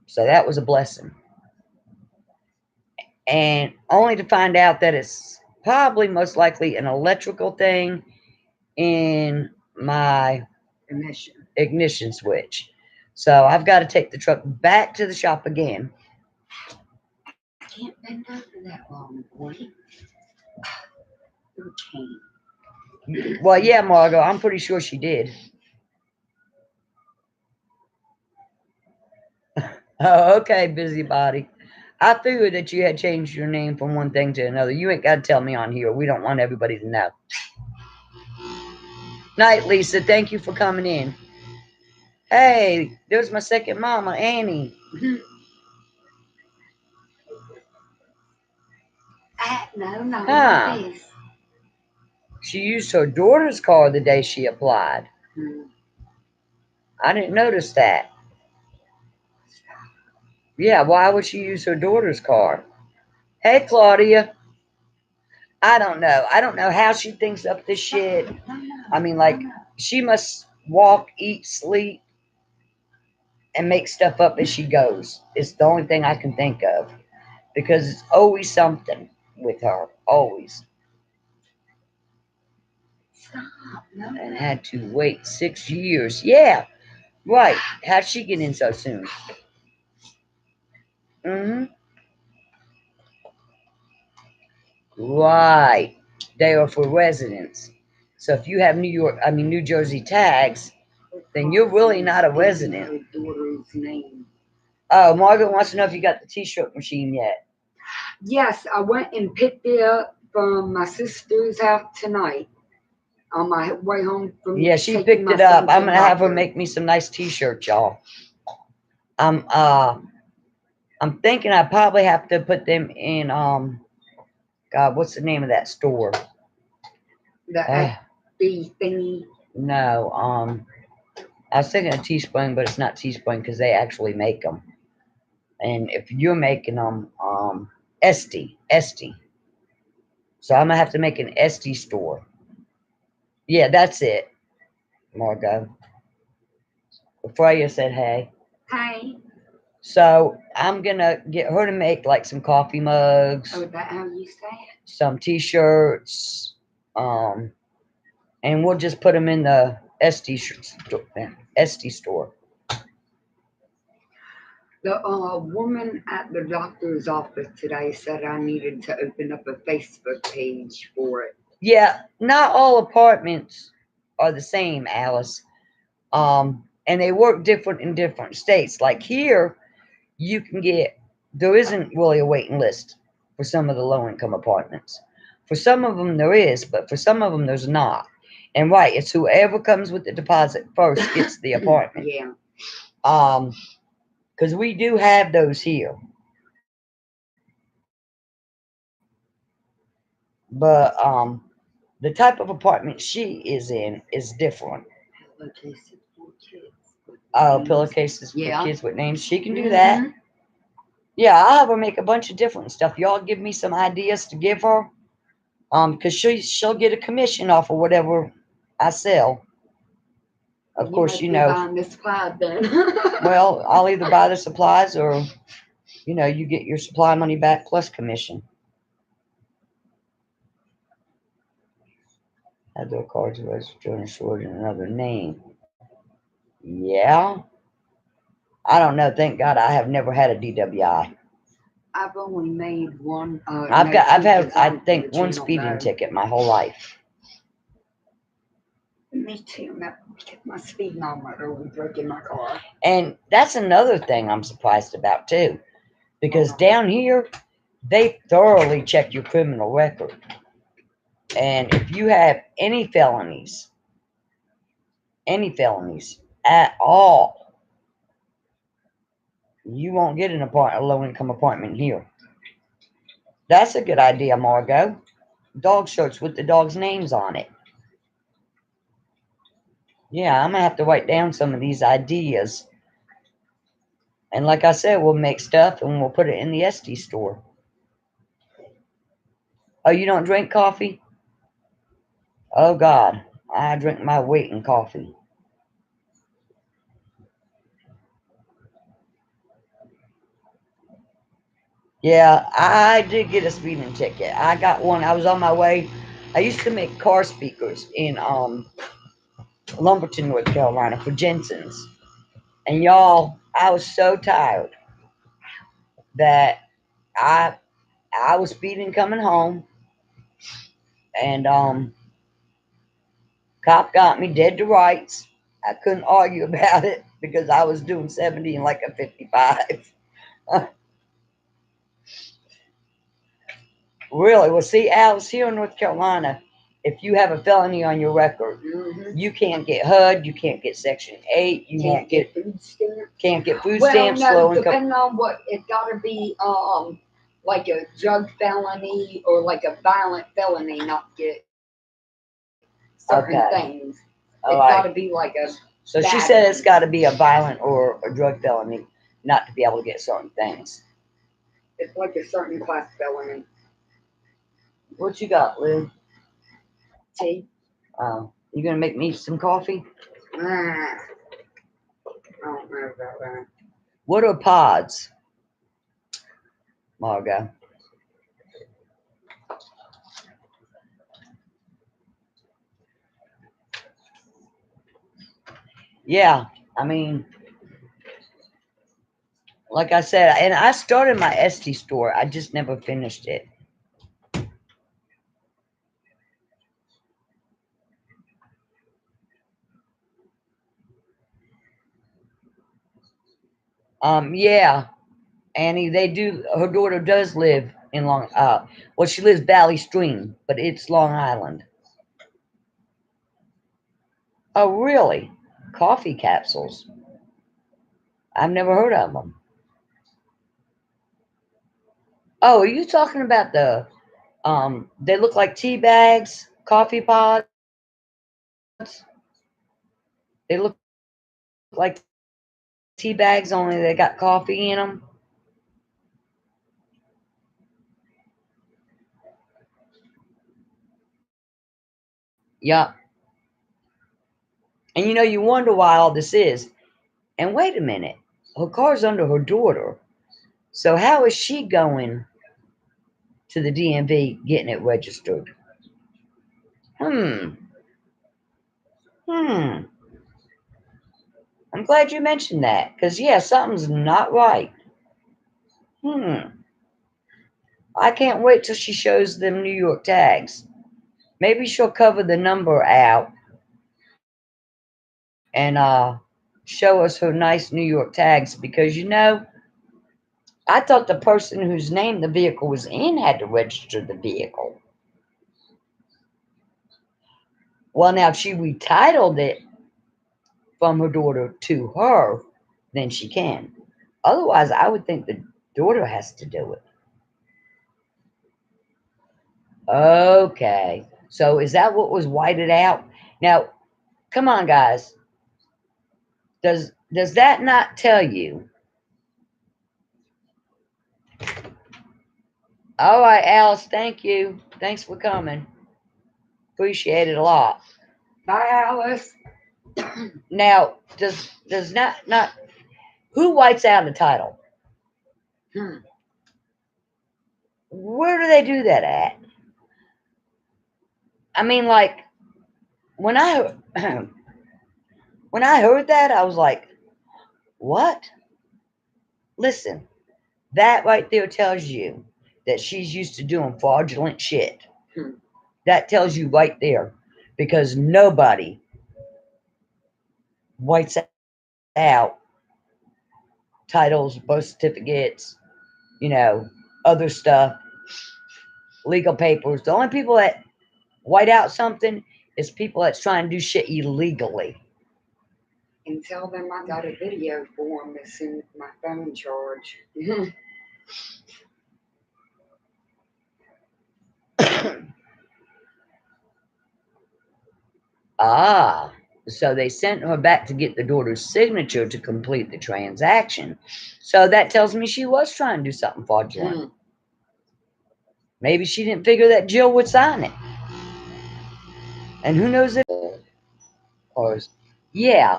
Speaker 1: So that was a blessing. And only to find out that it's probably most likely an electrical thing in my ignition switch. So I've got to take the truck back to the shop again.
Speaker 2: I can't bend over that long, boy. Okay.
Speaker 1: Well, yeah, Margot, I'm pretty sure she did. Oh, okay, busybody. I figured that you had changed your name from one thing to another. You ain't got to tell me on here. We don't want everybody to know. Night, Lisa. Thank you for coming in. Hey, there's my second mama, Annie.
Speaker 2: No.
Speaker 1: Huh. She used her daughter's car the day she applied. I didn't notice that. Yeah, why would she use her daughter's car? Hey, Claudia. I don't know. I don't know how she thinks up this shit. I mean, like, she must walk, eat, sleep, and make stuff up as she goes. It's the only thing I can think of. Because it's always something with her. Always. And had to wait 6 years. Yeah, right. How'd she get in so soon? Right. They are for residents. So if you have New Jersey tags, then you're really not a resident. Oh, Margaret wants to know if you got the t-shirt machine yet.
Speaker 2: Yes, I went and picked it up from my sister's house tonight on my way home from.
Speaker 1: Yeah, she picked it up. I'm gonna have her make me some nice t-shirts, y'all. I'm thinking I probably have to put them in God, what's the name of that store?
Speaker 2: The FB thingy.
Speaker 1: No, I was thinking of Teespring, but it's not Teespring because they actually make them. And if you're making them, Esty. So I'm gonna have to make an Esty store. Yeah, that's it, Margot. Freya said hey.
Speaker 2: Hi.
Speaker 1: So I'm gonna get her to make like some coffee mugs.
Speaker 2: Oh, is that how you say it?
Speaker 1: Some t-shirts, and we'll just put them in the Esty store.
Speaker 2: The woman at the doctor's office today said I needed to open up a Facebook page for it.
Speaker 1: Yeah, not all apartments are the same, Alice. And they work different in different states. Like here, there isn't really a waiting list for some of the low-income apartments. For some of them there is, but for some of them there's not. And right, it's whoever comes with the deposit first gets the apartment.
Speaker 2: Yeah.
Speaker 1: Because we do have those here. But the type of apartment she is in is different. Oh, pillowcases for kids with names. She can do that. Yeah, I'll have her make a bunch of different stuff. Y'all give me some ideas to give her. Because she'll get a commission off of whatever I sell. Of course, you know.
Speaker 2: Buying the supplies then.
Speaker 1: Well, I'll either buy the supplies or, you get your supply money back plus commission. Had their cars registered and insured in another name. Yeah. I don't know. Thank God I have never had a DWI.
Speaker 2: I've only made one.
Speaker 1: I've
Speaker 2: note
Speaker 1: had,
Speaker 2: that's
Speaker 1: I
Speaker 2: on the
Speaker 1: think, one
Speaker 2: channel,
Speaker 1: speeding
Speaker 2: though.
Speaker 1: ticket my whole life.
Speaker 2: Me too. My speedometer was broke in my car.
Speaker 1: And that's another thing I'm surprised about too. Because
Speaker 2: Uh-huh.
Speaker 1: down here, they thoroughly check your criminal record. And if you have any felonies at all, you won't get a low income apartment here. That's a good idea, Margot. Dog shirts with the dogs' names on it. Yeah, I'm gonna have to write down some of these ideas. And like I said, we'll make stuff and we'll put it in the SD store. Oh, you don't drink coffee? Oh God, I drink my weight in coffee. Yeah, I did get a speeding ticket. I got one. I was on my way. I used to make car speakers in Lumberton, North Carolina for Jensen's. And y'all, I was so tired that I I was speeding coming home, and cop got me dead to rights. I couldn't argue about it because I was doing 70 and like a 55. Really? Well, see, Alice, here in North Carolina, if you have a felony on your record, you can't get HUD, you can't get Section 8, you
Speaker 2: Can't
Speaker 1: won't get
Speaker 2: food stamps.
Speaker 1: can't get food
Speaker 2: Well,
Speaker 1: stamps,
Speaker 2: no,
Speaker 1: low income.
Speaker 2: depending on what it gotta be, like a drug felony or like a violent felony, not to get certain
Speaker 1: Okay.
Speaker 2: things.
Speaker 1: All
Speaker 2: It's
Speaker 1: right.
Speaker 2: gotta be like a
Speaker 1: So she
Speaker 2: bad
Speaker 1: said it's
Speaker 2: one.
Speaker 1: got to be a violent or a drug felony not to be able to get certain things.
Speaker 2: It's like a certain class felony.
Speaker 1: What you got, Lou?
Speaker 2: Tea.
Speaker 1: You gonna make me some coffee?
Speaker 2: I don't know about that.
Speaker 1: What are pods, Margo? Yeah, I mean, like I said, and I started my SD store. I just never finished it. Yeah, Annie, they do. Her daughter does live in well, she lives Valley Stream, but it's Long Island. Oh, really? Coffee capsules? I've never heard of them. Oh, are you talking about they look like tea bags, coffee pods? They look like tea bags, only they got coffee in them. Yup. And you wonder why all this is. And wait a minute, her car's under her daughter. So how is she going to the DMV getting it registered? Hmm. Hmm. I'm glad you mentioned that, because yeah, something's not right. Hmm. I can't wait till she shows them New York tags. Maybe she'll cover the number out and show us her nice New York tags, because I thought the person whose name the vehicle was in had to register the vehicle. Well, now if she retitled it from her daughter to her, then she can. Otherwise, I would think the daughter has to do it. Okay. So is that what was whited out? Now, come on, guys. Does that not tell you? All right, Alice, thank you. Thanks for coming. Appreciate it a lot.
Speaker 2: Bye, Alice.
Speaker 1: Now, does not who whites out a title? Where do they do that at? I mean, like, when I when I heard that, I was like, what? Listen, that right there tells you that she's used to doing fraudulent shit.
Speaker 2: Hmm.
Speaker 1: That tells you right there. Because nobody whites out titles, birth certificates, other stuff, legal papers. The only people that white out something is people that's trying to do shit illegally.
Speaker 2: And tell them I got a video for them as soon as my phone charge.
Speaker 1: Ah, so they sent her back to get the daughter's signature to complete the transaction. So that tells me she was trying to do something fraudulent. Maybe she didn't figure that Jill would sign it. And who knows if cars. Yeah,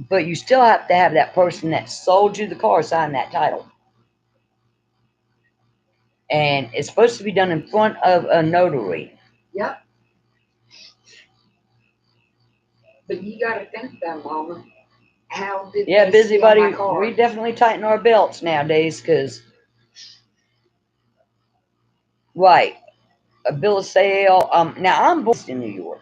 Speaker 1: but you still have to have that person that sold you the car sign that title. And it's supposed to be done in front of a notary.
Speaker 2: Yep. But you gotta think though, Mama. How did
Speaker 1: Yeah,
Speaker 2: they
Speaker 1: busybody,
Speaker 2: steal my car?
Speaker 1: we definitely tighten our belts nowadays because, right, a bill of sale. Now I'm born in New York.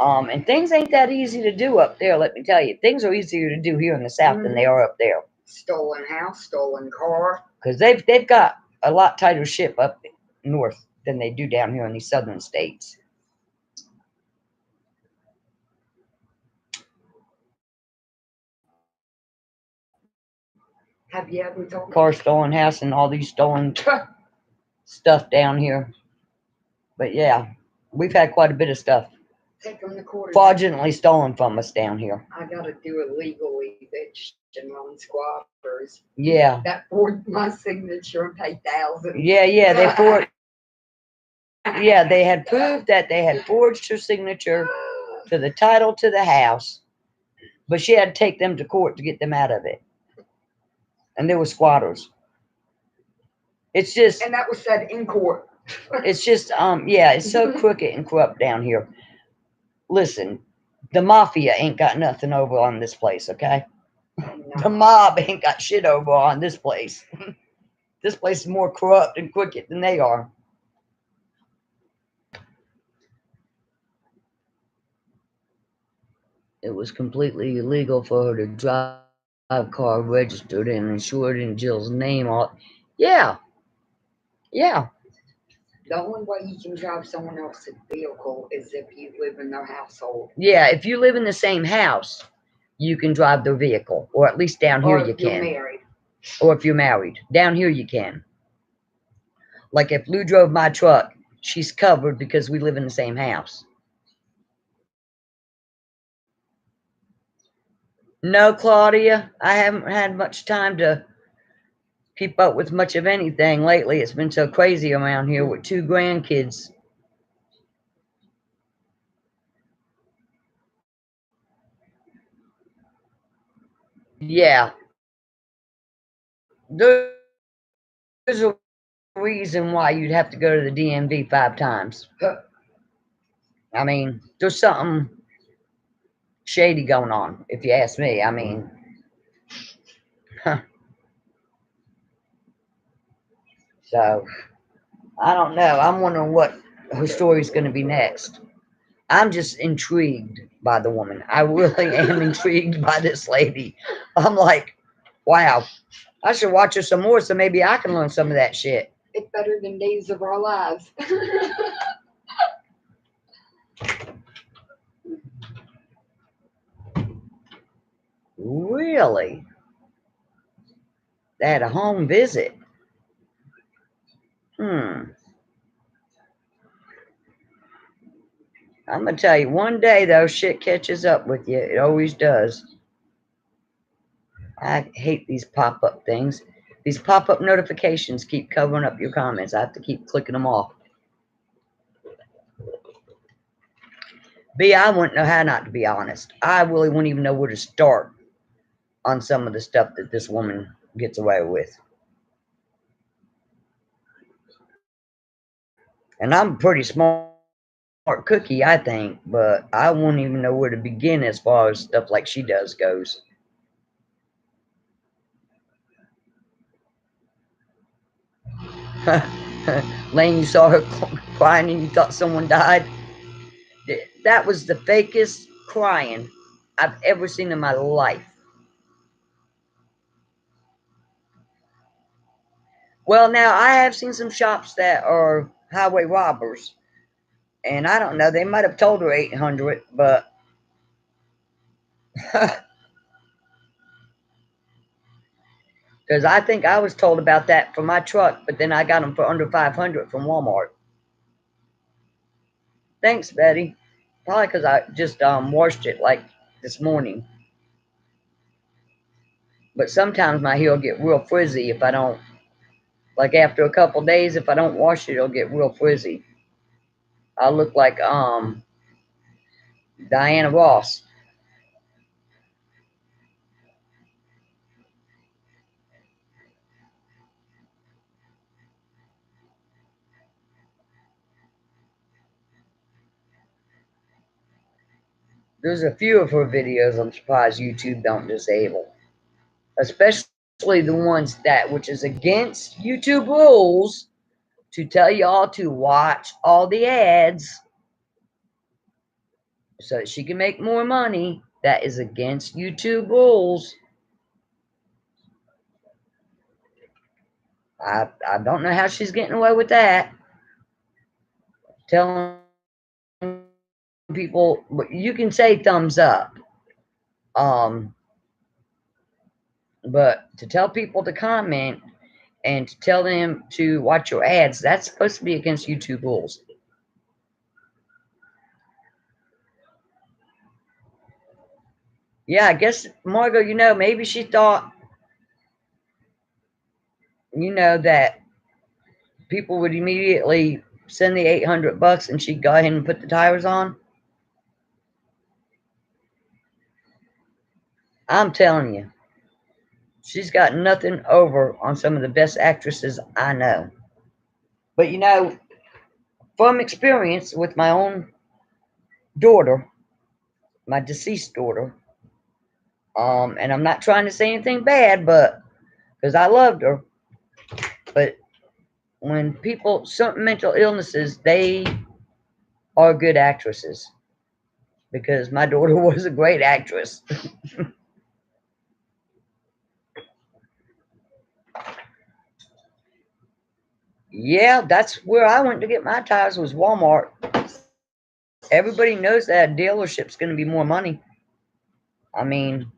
Speaker 1: And things ain't that easy to do up there, let me tell you. Things are easier to do here in the South than they are up there.
Speaker 2: Stolen house, stolen car.
Speaker 1: Because they've got a lot tighter ship up north than they do down here in these southern states.
Speaker 2: Have you ever told
Speaker 1: Car stolen house and all these stolen stuff down here. But yeah, we've had quite a bit of stuff
Speaker 2: take them to court?
Speaker 1: fraudulently stolen from us down here.
Speaker 2: I gotta do a legal eviction on squatters.
Speaker 1: Yeah.
Speaker 2: That forged my signature and paid thousands.
Speaker 1: Yeah, they forged. Yeah, they had proved that they had forged her signature to the title to the house, but she had to take them to court to get them out of it. And they were squatters. It's just,
Speaker 2: And that was said in court.
Speaker 1: it's just, yeah, it's so crooked and corrupt down here. Listen, the mafia ain't got nothing over on this place, okay?
Speaker 2: No.
Speaker 1: The mob ain't got shit over on this place. This place is more corrupt and crooked than they are. It was completely illegal for her to drive a car registered and insured in Jill's name. Yeah.
Speaker 2: The only way you can drive someone else's vehicle is if you live in their household.
Speaker 1: Yeah, if you live in the same house, you can drive their vehicle. Or at least down here you can.
Speaker 2: Married.
Speaker 1: Or if you're married. Down here you can. Like if Lou drove my truck, she's covered because we live in the same house. No, Claudia, I haven't had much time to keep up with much of anything lately. It's been so crazy around here with 2 grandkids. Yeah. There's a reason why you'd have to go to the DMV 5 times. I mean, there's something shady going on, if you ask me. I mean, so I don't know. I'm wondering what her story's going to be next. I'm just intrigued by the woman. I really am intrigued by this lady. I'm like, wow, I should watch her some more so maybe I can learn some of that shit.
Speaker 2: It's better than Days of Our Lives.
Speaker 1: Really? They had a home visit. I'm going to tell you, one day, though, shit catches up with you. It always does. I hate these pop-up things. These pop-up notifications keep covering up your comments. I have to keep clicking them off. I wouldn't know how not to be honest. I really wouldn't even know where to start on some of the stuff that this woman gets away with. And I'm pretty smart cookie, I think, but I won't even know where to begin as far as stuff like she does goes. Lane, you saw her crying and you thought someone died? That was the fakest crying I've ever seen in my life. Well, now I have seen some shops that are highway robbers, and I don't know. They might have told her 800, but because I think I was told about that for my truck, but then I got them for under 500 from Walmart. Thanks, Betty. Probably because I just washed it like this morning. But sometimes my hair will get real frizzy if I don't. Like after a couple days, if I don't wash it, it'll get real frizzy. I look like Diana Ross. There's a few of her videos I'm surprised YouTube don't disable, especially the ones that which is against YouTube rules to tell y'all to watch all the ads so that she can make more money. That is against YouTube rules. I don't know how she's getting away with that. Telling people, you can say thumbs up, but to tell people to comment and to tell them to watch your ads, that's supposed to be against YouTube rules. Yeah, I guess Margot, maybe she thought, that people would immediately send the $800 and she'd go ahead and put the tires on. I'm telling you, she's got nothing over on some of the best actresses I know. But from experience with my own daughter, my deceased daughter, and I'm not trying to say anything bad, but because I loved her, but when people, certain mental illnesses, they are good actresses. Because my daughter was a great actress. Yeah, that's where I went to get my tires was Walmart. Everybody knows that a dealership's going to be more money. I mean,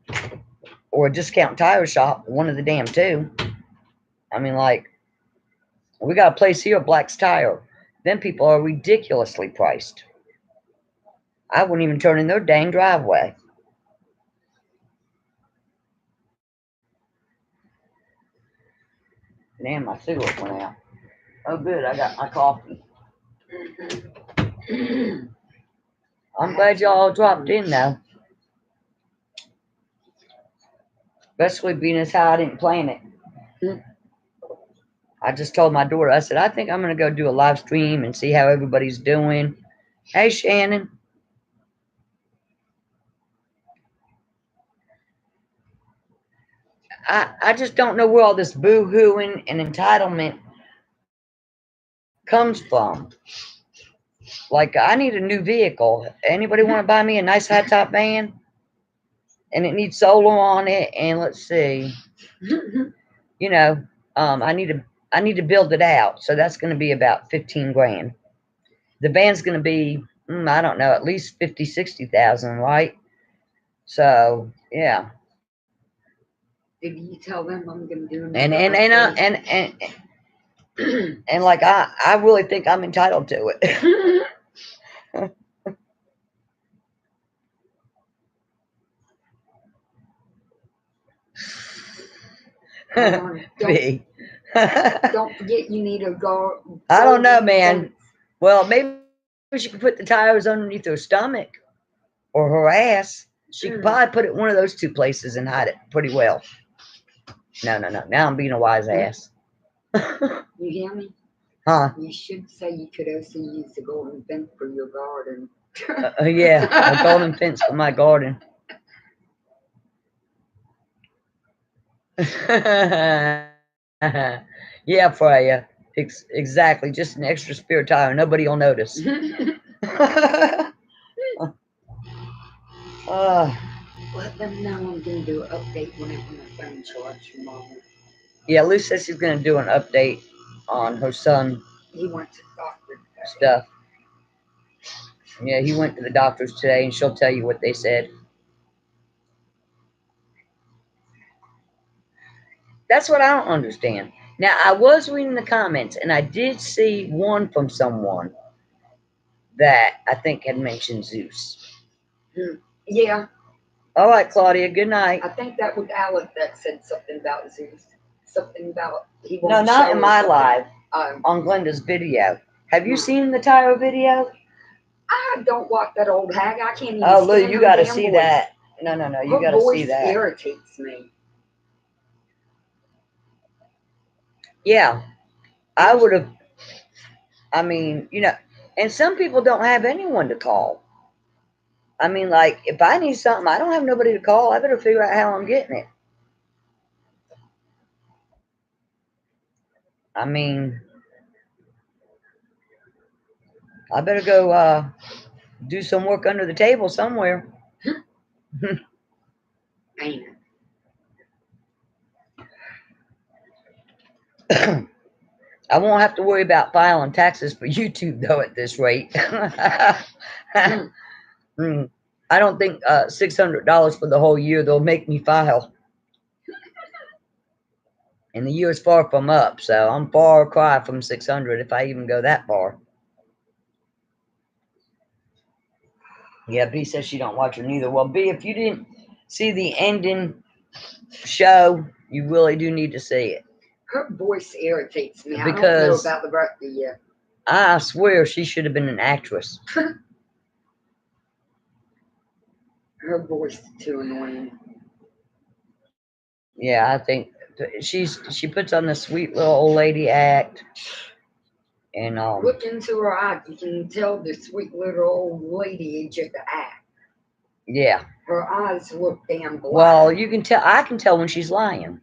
Speaker 1: or a discount tire shop, one of the damn two. I mean, like, we got a place here, Black's Tire. Them people are ridiculously priced. I wouldn't even turn in their dang driveway. Damn, my cigarette went out. Oh, good, I got my coffee. I'm glad y'all dropped in, though. Especially being as how I didn't plan it. I just told my daughter, I said, I think I'm going to go do a live stream and see how everybody's doing. Hey, Shannon. I just don't know where all this boo-hooing and entitlement comes from. Like, I need a new vehicle. Anybody want to buy me a nice high-top van? And it needs solar on it. And let's see. I need to build it out. So that's going to be about 15 grand. The van's going to be, I don't know, at least 50, 60,000, right? So, yeah.
Speaker 2: Did you tell them I'm gonna do
Speaker 1: And like I really think I'm entitled to it.
Speaker 2: Don't forget you need a guard.
Speaker 1: I don't know, man. Well, maybe she could put the tires underneath her stomach or her ass. She could probably put it in one of those two places and hide it pretty well. No. Now I'm being a wise ass.
Speaker 2: You hear me?
Speaker 1: Huh?
Speaker 2: You should say you could also use the golden fence for your garden.
Speaker 1: Yeah, a golden fence for my garden. Yeah, Freya. Exactly. Just an extra spare tire. Nobody will notice. uh,
Speaker 2: Let them know I'm going to do an update when I have my phone charged tomorrow.
Speaker 1: yeah, Lou says she's going to do an update on her son
Speaker 2: He went to the doctor today.
Speaker 1: stuff. Yeah, he went to the doctor's today, and she'll tell you what they said. That's what I don't understand. Now, I was reading the comments, and I did see one from someone that I think had mentioned Zeus.
Speaker 2: Yeah.
Speaker 1: All right, Claudia, good night.
Speaker 2: I think that was Alec that said something about Zeus. Something about he
Speaker 1: No,
Speaker 2: wanted to
Speaker 1: not
Speaker 2: show
Speaker 1: in
Speaker 2: her
Speaker 1: my
Speaker 2: something.
Speaker 1: live. On Glenda's video. Have you seen the Tyro video?
Speaker 2: I don't watch that old hag. I can't even
Speaker 1: Oh, Lou,
Speaker 2: stand
Speaker 1: you
Speaker 2: her
Speaker 1: got to
Speaker 2: damn
Speaker 1: see
Speaker 2: voice.
Speaker 1: that. No, you got
Speaker 2: Her
Speaker 1: to see
Speaker 2: voice
Speaker 1: that.
Speaker 2: irritates me.
Speaker 1: Yeah, I would have. I mean, and some people don't have anyone to call. I mean, like, if I need something, I don't have nobody to call. I better figure out how I'm getting it. I mean, I better go do some work under the table somewhere.
Speaker 2: Ain't it?
Speaker 1: I won't have to worry about filing taxes for YouTube, though, at this rate. I don't think $600 for the whole year they'll make me file. And the year is far from up, so I'm far cry from 600 if I even go that far. Yeah, B says she don't watch her neither. Well, B, if you didn't see the ending show, you really do need to see it.
Speaker 2: Her voice irritates me.
Speaker 1: Because
Speaker 2: I don't know about the rest of you.
Speaker 1: I swear she should have been an actress.
Speaker 2: Her voice is too annoying.
Speaker 1: Yeah, I think she puts on the sweet little old lady act. And
Speaker 2: look into her eyes. You can tell the sweet little old lady is just an act.
Speaker 1: Yeah.
Speaker 2: Her eyes look damn black.
Speaker 1: Well, you can tell. I can tell when she's lying.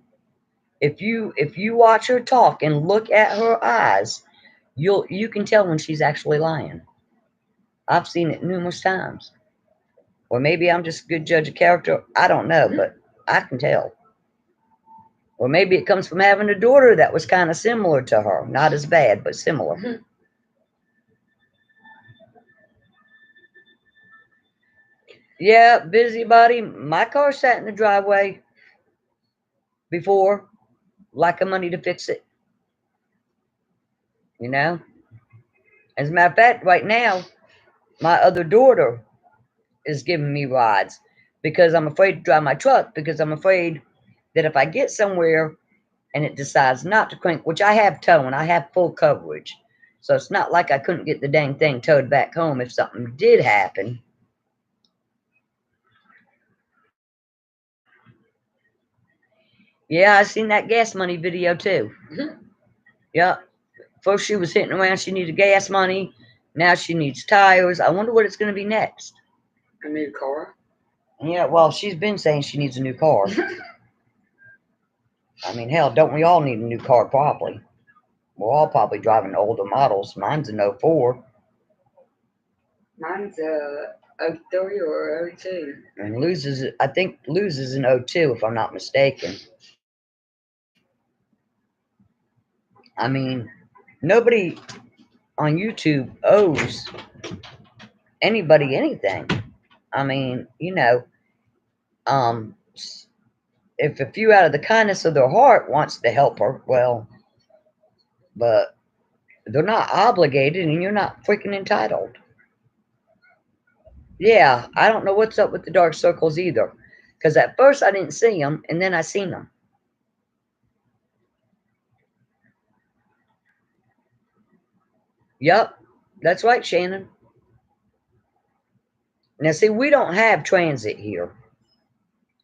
Speaker 1: If you watch her talk and look at her eyes, you can tell when she's actually lying. I've seen it numerous times. Or maybe I'm just a good judge of character. I don't know, but I can tell. Or maybe it comes from having a daughter that was kind of similar to her. Not as bad, but similar. Yeah, busybody. My car sat in the driveway before. Lack of money to fix it. As a matter of fact, right now, my other daughter is giving me rides because I'm afraid to drive my truck, because I'm afraid that if I get somewhere and it decides not to crank, which I have towing, I have full coverage. So it's not like I couldn't get the dang thing towed back home if something did happen. Yeah, I seen that gas money video too. Yep. First she was hitting around, she needed gas money. Now she needs tires. I wonder what it's going to be next.
Speaker 2: A new car?
Speaker 1: Yeah, well, she's been saying she needs a new car. I mean, hell, don't we all need a new car probably? We're all probably driving older models. Mine's an 04.
Speaker 2: Mine's a 03 or 02.
Speaker 1: And I think loses an 02 if I'm not mistaken. I mean, nobody on YouTube owes anybody anything. I mean, if a few out of the kindness of their heart wants to help her, well, but they're not obligated and you're not freaking entitled. Yeah, I don't know what's up with the dark circles either. Because at first I didn't see them, and then I seen them. Yup, that's right, Shannon. Now, see, we don't have transit here.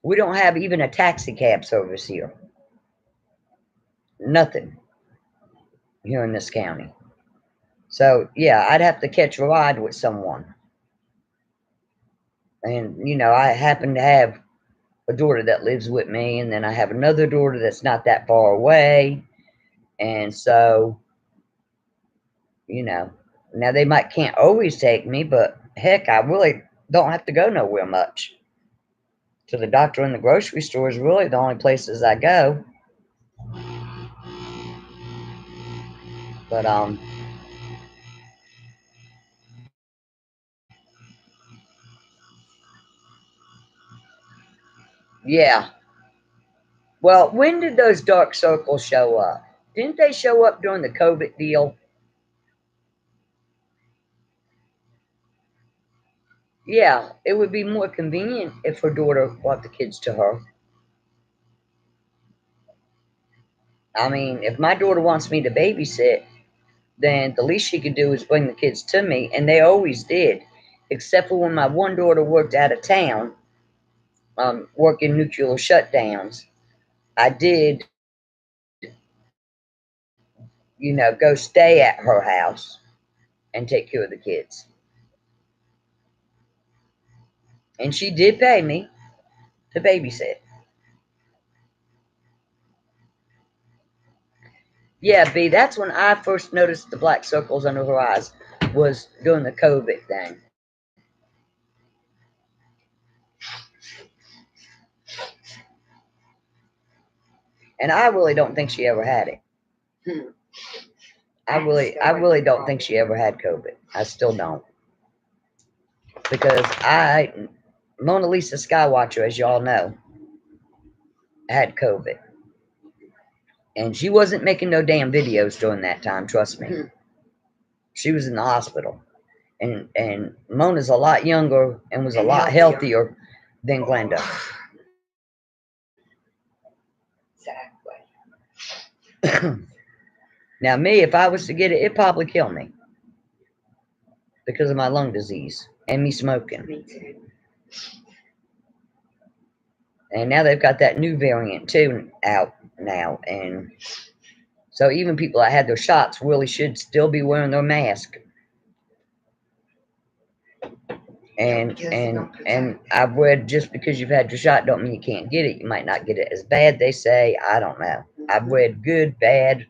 Speaker 1: We don't have even a taxi cab service here. Nothing here in this county. So yeah, I'd have to catch a ride with someone. And I happen to have a daughter that lives with me, and then I have another daughter that's not that far away. And so, now they might can't always take me, but heck, I really don't have to go nowhere much. To the doctor and the grocery store is really the only places I go. But yeah. Well, when did those dark circles show up? Didn't they show up during the COVID deal? Yeah, it would be more convenient if her daughter brought the kids to her. I mean, if my daughter wants me to babysit, then the least she could do is bring the kids to me, and they always did, except for when my one daughter worked out of town, working nuclear shutdowns. I did, go stay at her house and take care of the kids. And she did pay me to babysit. Yeah, B, that's when I first noticed the black circles under her eyes, was during the COVID thing. And I really don't think she ever had it.
Speaker 2: Hmm.
Speaker 1: I really don't think she ever had COVID. I still don't. Because Mona Lisa Skywatcher, as y'all know, had COVID. And she wasn't making no damn videos during that time, trust me. She was in the hospital. And Mona's a lot younger and was a lot healthier than Glenda.
Speaker 2: Exactly.
Speaker 1: Now, me, if I was to get it, it'd probably kill me because of my lung disease and me smoking.
Speaker 2: Me too.
Speaker 1: And now they've got that new variant too out now, and so even people that had their shots really should still be wearing their mask. And I've read just because you've had your shot don't mean you can't get it. You might not get it as bad, they say. I don't know. I've read good, bad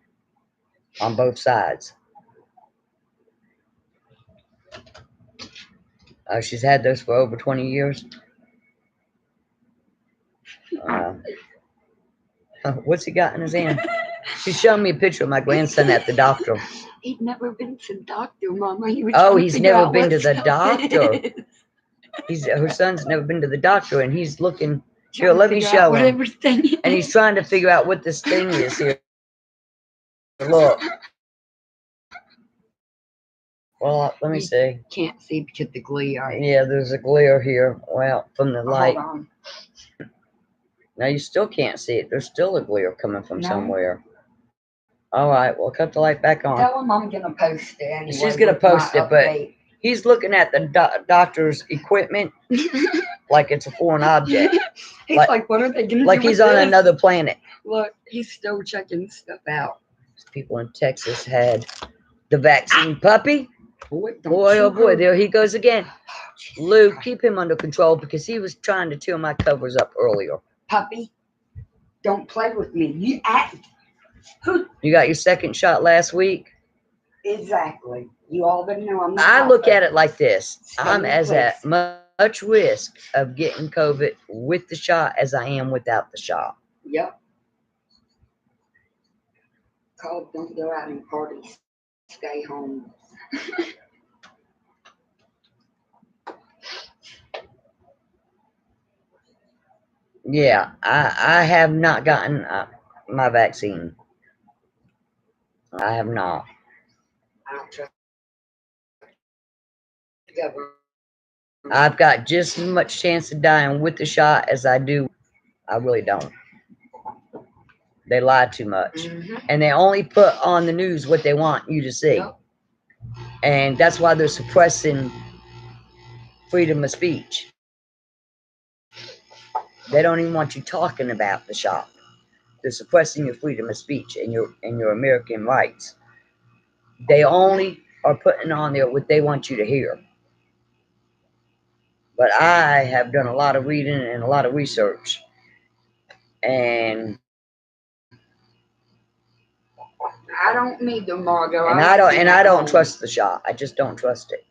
Speaker 1: on both sides. She's had those for over 20 years. What's he got in his hand? She's showing me a picture of my grandson at the doctor.
Speaker 2: He'd never been to the doctor, Mama.
Speaker 1: He's never been to the doctor. Her son's never been to the doctor, and he's looking. Here, let me show him. And he's trying to figure out what this thing is here. Look. Well, let me see.
Speaker 2: Can't see because the glare.
Speaker 1: Yeah, there's a glare here. Well, from the light.
Speaker 2: Hold on.
Speaker 1: Now you still can't see it. There's still a glare coming from somewhere. All right, well, cut the light back on.
Speaker 2: Tell him I'm gonna post it anyway.
Speaker 1: She's gonna post it, but he's looking at the doctor's equipment like it's a foreign object.
Speaker 2: He's like, what are they gonna do?
Speaker 1: Like he's on another planet.
Speaker 2: Look, he's still checking stuff out.
Speaker 1: People in Texas had the vaccine puppy.
Speaker 2: Boy,
Speaker 1: oh boy, there he goes again. Lou, keep him under control because he was trying to tear my covers up earlier.
Speaker 2: Puppy, don't play with me. You
Speaker 1: got your second shot last week?
Speaker 2: Exactly. You already know I'm not.
Speaker 1: I look at it like this. I'm as at much risk of getting COVID with the shot as I am without the shot.
Speaker 2: Yep. Called don't go out and party. Stay home.
Speaker 1: Yeah, I have not gotten my vaccine. I have not.
Speaker 2: I don't trust.
Speaker 1: I've got just as much chance of dying with the shot as I do. I really don't. They lie too much. And they only put on the news what they want you to see. Yep. And that's why they're suppressing freedom of speech. They don't even want you talking about the shot. They're suppressing your freedom of speech and your American rights. They only are putting on there what they want you to hear. But I have done a lot of reading and a lot of research, and
Speaker 2: I don't need them, Margot.
Speaker 1: I don't trust the shot. I just don't trust it.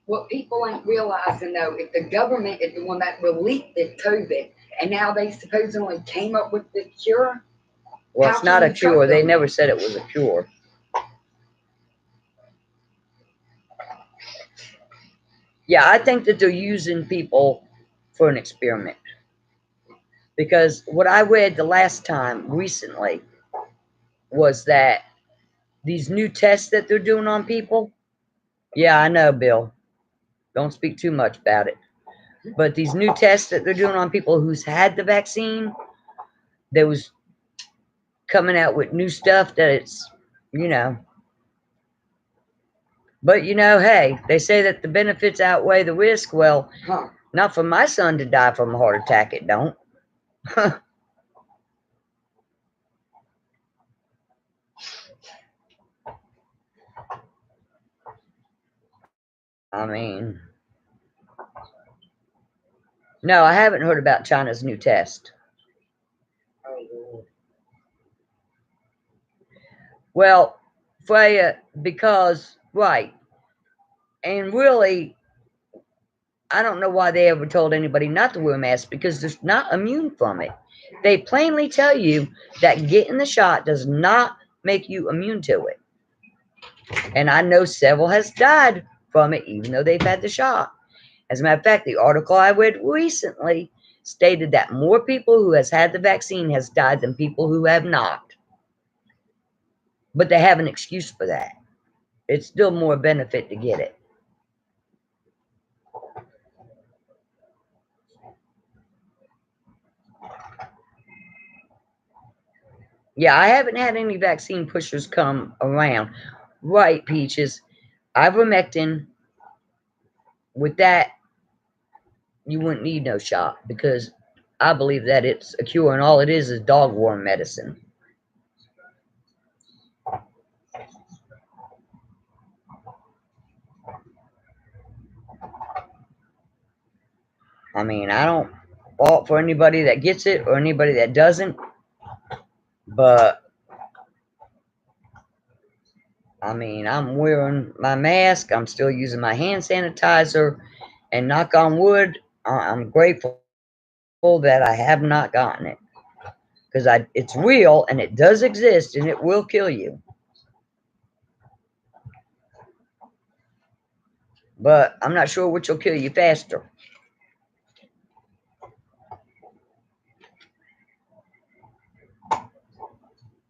Speaker 2: What people ain't realizing though, if the government is the one that released the COVID, and now they supposedly came up with the cure.
Speaker 1: Well, it's not a cure. They never said it was a cure. Yeah, I think that they're using people for an experiment. Because what I read the last time recently was that these new tests that they're doing on people. Yeah, I know, Bill. Don't speak too much about it. But these new tests that they're doing on people who's had the vaccine, they was coming out with new stuff that it's, you know. But, you know, hey, they say that the benefits outweigh the risk. Well, not for my son to die from a heart attack, it don't. I mean, no, I haven't heard about China's new test. Well, Freya, because, right, and really, I don't know why they ever told anybody not to wear a mask, because they're not immune from it. They plainly tell you that getting the shot does not make you immune to it. And I know several has died from it, even though they've had the shot. As a matter of fact, the article I read recently stated that more people who has had the vaccine has died than people who have not. But they have an excuse for that. It's still more benefit to get it. Yeah, I haven't had any vaccine pushers come around. Right, Peaches. Ivermectin, with that, you wouldn't need no shot, because I believe that it's a cure, and all it is dog worm medicine. I mean, I don't fault for anybody that gets it or anybody that doesn't, but I mean, I'm wearing my mask, I'm still using my hand sanitizer, and knock on wood, I'm grateful that I have not gotten it, because it's real and it does exist and it will kill you. But I'm not sure which will kill you faster.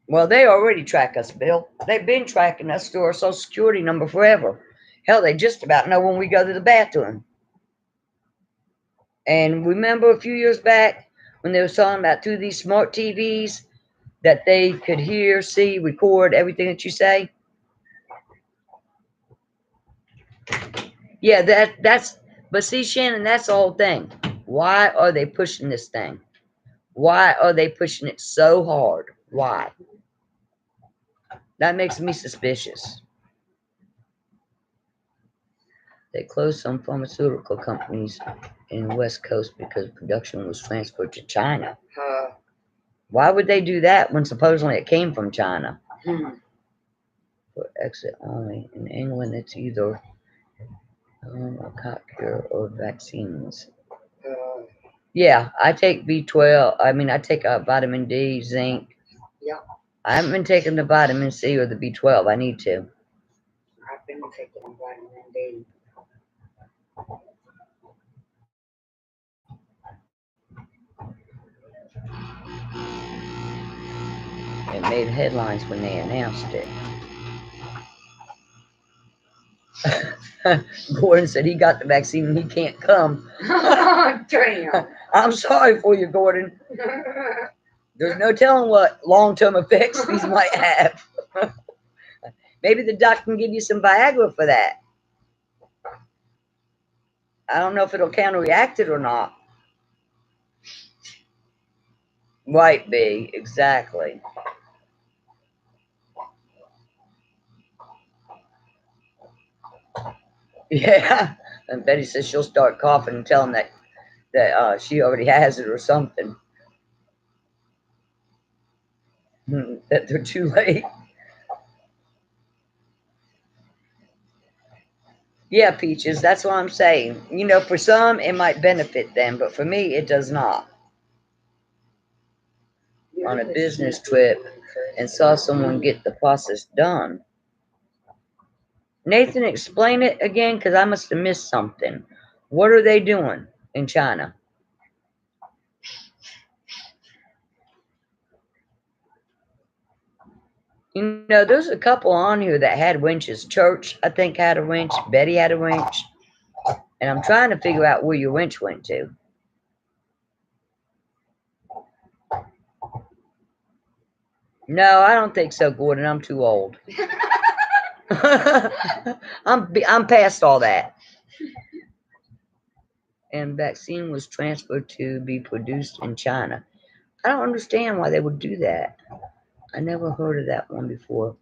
Speaker 1: Well, they already track us, Bill. They've been tracking us through our Social Security number forever. Hell, they just about know when we go to the bathroom. And remember a few years back when they were talking about through these smart TVs that they could hear, see, record everything that you say? Yeah, but see, Shannon, that's the whole thing. Why are they pushing this thing? Why are they pushing it so hard? Why? That makes me suspicious. They closed some pharmaceutical companies in the West Coast because production was transferred to China. Why would they do that when supposedly it came from China? For exit only. In England, it's either a cock cure or vaccines. Yeah, I take B12. I mean, I take vitamin D, zinc.
Speaker 2: Yeah.
Speaker 1: I haven't been taking the vitamin C or the B12. I need to.
Speaker 2: I've been taking vitamin D.
Speaker 1: It made headlines when they announced it. Gordon said he got the vaccine and he can't come.
Speaker 2: Damn.
Speaker 1: I'm sorry for you, Gordon. There's no telling what long-term effects these might have. Maybe the doc can give you some Viagra for that. I don't know if it'll counteract it or not. Right, B, exactly. Yeah. And Betty says she'll start coughing and tell them that she already has it or something. That they're too late. Yeah, Peaches, that's what I'm saying. You know, for some it might benefit them, but for me it does not. On a business trip and saw someone get the process done. Nathan, explain it again because I must have missed something. What are they doing in China? You know, there's a couple on here that had winches. Church, I think, had a winch. Betty had a winch. And I'm trying to figure out where your winch went to. No, I don't think so, Gordon. I'm too old. I'm past all that. And vaccine was transferred to be produced in China. I don't understand why they would do that. I never heard of that one before.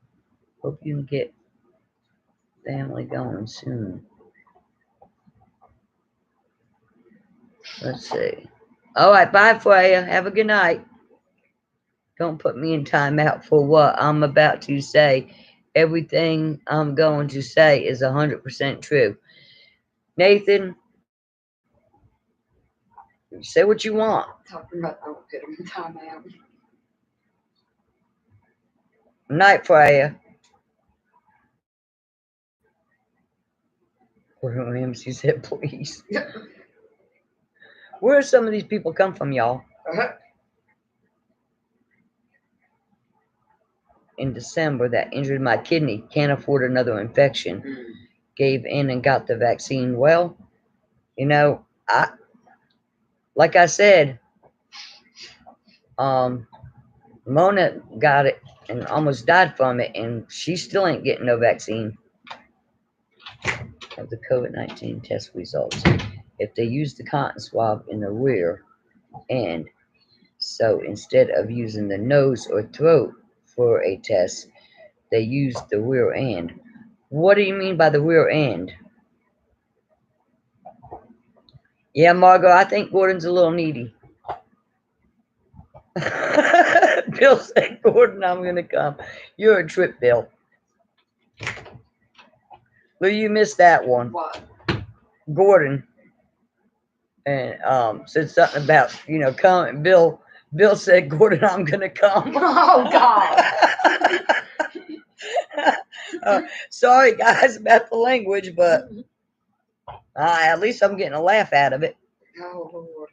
Speaker 1: Hope you can get family going soon. Let's see. All right, bye, Freya. Have a good night. Don't put me in timeout for what I'm about to say. Everything I'm going to say is 100% true. Nathan, say what you want.
Speaker 2: Talking about don't put him in timeout.
Speaker 1: Night, Freya. Gordon Ramsay said, please. Where do some of these people come from, y'all? In December, that injured my kidney. Can't afford another infection. Gave in and got the vaccine. Well, you know, like I said, Mona got it and almost died from it, and she still ain't getting no vaccine. Of the COVID-19 test results. If they use the cotton swab in the rear end, so instead of using the nose or throat for a test, they use the rear end. What do you mean by the rear end? Yeah, Margot, I think Gordon's a little needy. Bill said, Gordon, I'm going to come. You're a trip, Bill. Well, you missed that one.
Speaker 2: What?
Speaker 1: Gordon. And said something about, you know, come. Bill said, Gordon, I'm going to come.
Speaker 2: Oh, God.
Speaker 1: Sorry, guys, about the language, but at least I'm getting a laugh out of it.
Speaker 2: Oh, Lord.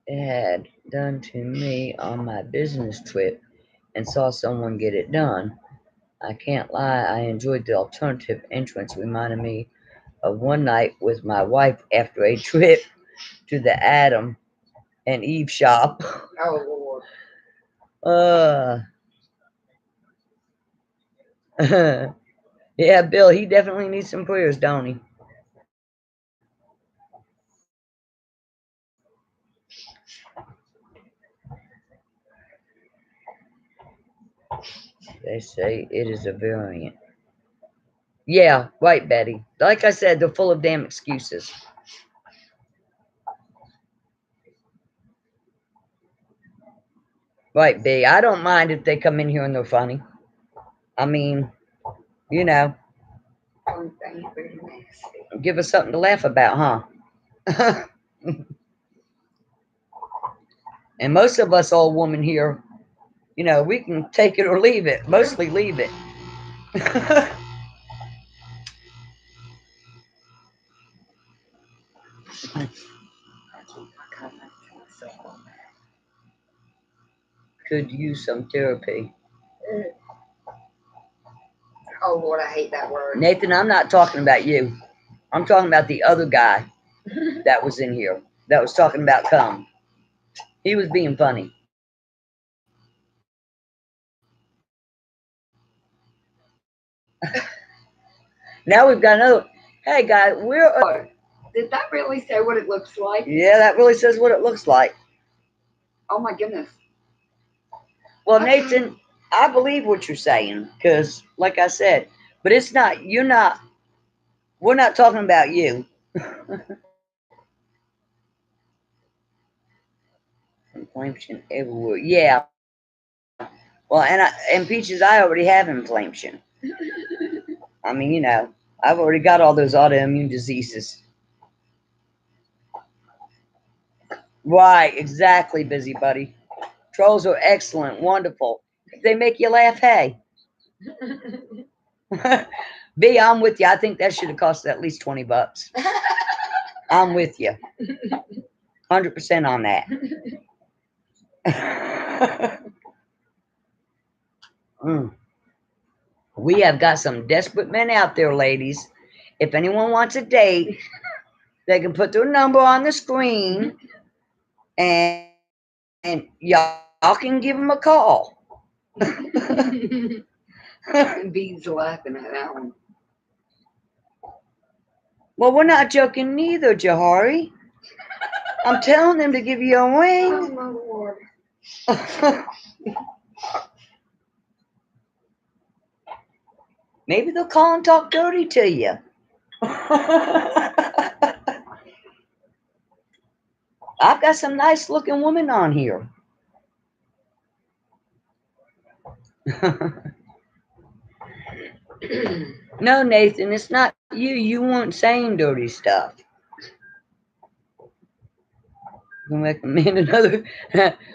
Speaker 1: It had done to me on my business trip and saw someone get it done. I can't lie, I enjoyed the alternative entrance. Reminded me of one night with my wife after a trip to the Adam and Eve shop.
Speaker 2: Oh, Lord.
Speaker 1: Yeah, Bill, he definitely needs some prayers, don't he? They say it is a variant. Yeah, right, Betty. Like I said, they're full of damn excuses. Right, B. I don't mind if they come in here and they're funny. I mean, you know, give us something to laugh about, huh? And most of us old women here, you know, we can take it or leave it. Mostly leave it. Could use some therapy.
Speaker 2: Oh, Lord, I hate that word.
Speaker 1: Nathan, I'm not talking about you. I'm talking about the other guy that was in here that was talking about cum. He was being funny. Now we've got another. Hey, guys, we're.
Speaker 2: Did that really say what it looks like?
Speaker 1: Yeah, that really says what it looks like.
Speaker 2: Oh, my goodness.
Speaker 1: Well,
Speaker 2: Okay.
Speaker 1: Nathan, I believe what you're saying because, like I said, but it's not. You're not. We're not talking about you. Inflammation everywhere. Yeah. Well, and Peaches, I already have inflammation. I mean, I've already got all those autoimmune diseases. Right, exactly, busybody. Trolls are excellent, wonderful. If they make you laugh, hey. B, I'm with you. I think that should have cost at least $20. I'm with you. 100% on that. We have got some desperate men out there, ladies. If anyone wants a date, they can put their number on the screen and y'all can give them a call.
Speaker 2: Bees laughing at that one.
Speaker 1: Well, we're not joking neither, Jahari. I'm telling them to give you a
Speaker 2: Oh
Speaker 1: ring.
Speaker 2: my Lord.
Speaker 1: Maybe they'll call and talk dirty to you. I've got some nice looking women on here. No, Nathan, it's not you. You weren't saying dirty stuff. You can recommend another.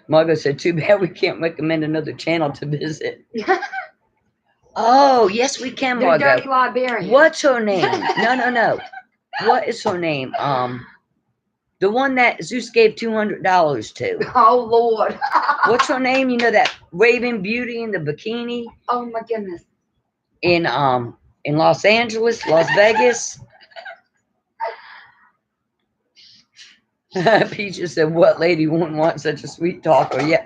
Speaker 1: Margot said, too bad we can't recommend another channel to visit. Oh, yes, we can,
Speaker 2: The
Speaker 1: Margot.
Speaker 2: Dirty Librarian.
Speaker 1: What's her name? No. What is her name? The one that Zeus gave $200 to.
Speaker 2: Oh Lord.
Speaker 1: What's her name? You know that Raven Beauty in the bikini
Speaker 2: Oh my goodness.
Speaker 1: in Los Angeles, Las Vegas. Peaches said, "What lady wouldn't want such a sweet talker?" Yeah.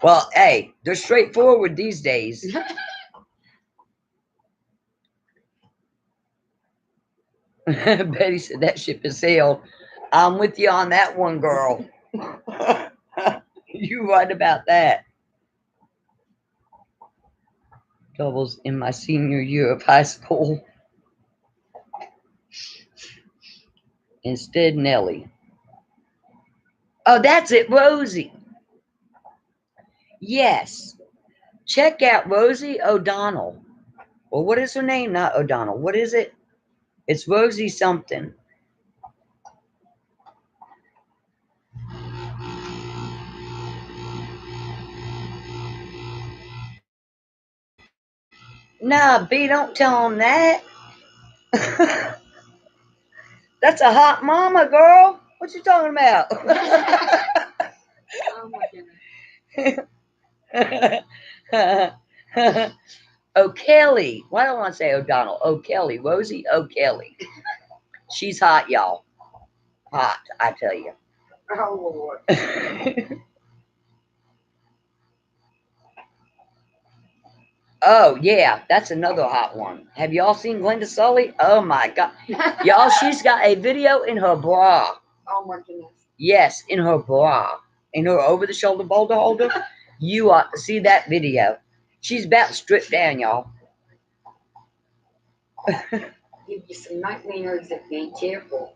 Speaker 1: Well, hey, they're straightforward these days. Betty said that ship has sailed. I'm with you on that one, girl. You right about that. Doubles in my senior year of high school. Instead, Nellie. Oh, that's it, Rosie. Yes. Check out Rosie O'Donnell. Well, what is her name? Not O'Donnell. What is it? It's Rosie something. Nah, B, don't tell him that. That's a hot mama, girl. What you talking about?
Speaker 2: Oh my goodness.
Speaker 1: O'Kelly. Why don't I want to say O'Donnell? O'Kelly. Rosie O'Kelly. She's hot, y'all. Hot, I tell you.
Speaker 2: Oh Lord.
Speaker 1: Oh, yeah. That's another hot one. Have y'all seen Glenda Sully? Oh, my God. Y'all, she's got a video in her bra.
Speaker 2: Oh my goodness.
Speaker 1: Yes, in her bra. In her over-the-shoulder boulder holder. You ought to see that video. She's about stripped down, y'all.
Speaker 2: Give you some nightmares if you ain't careful.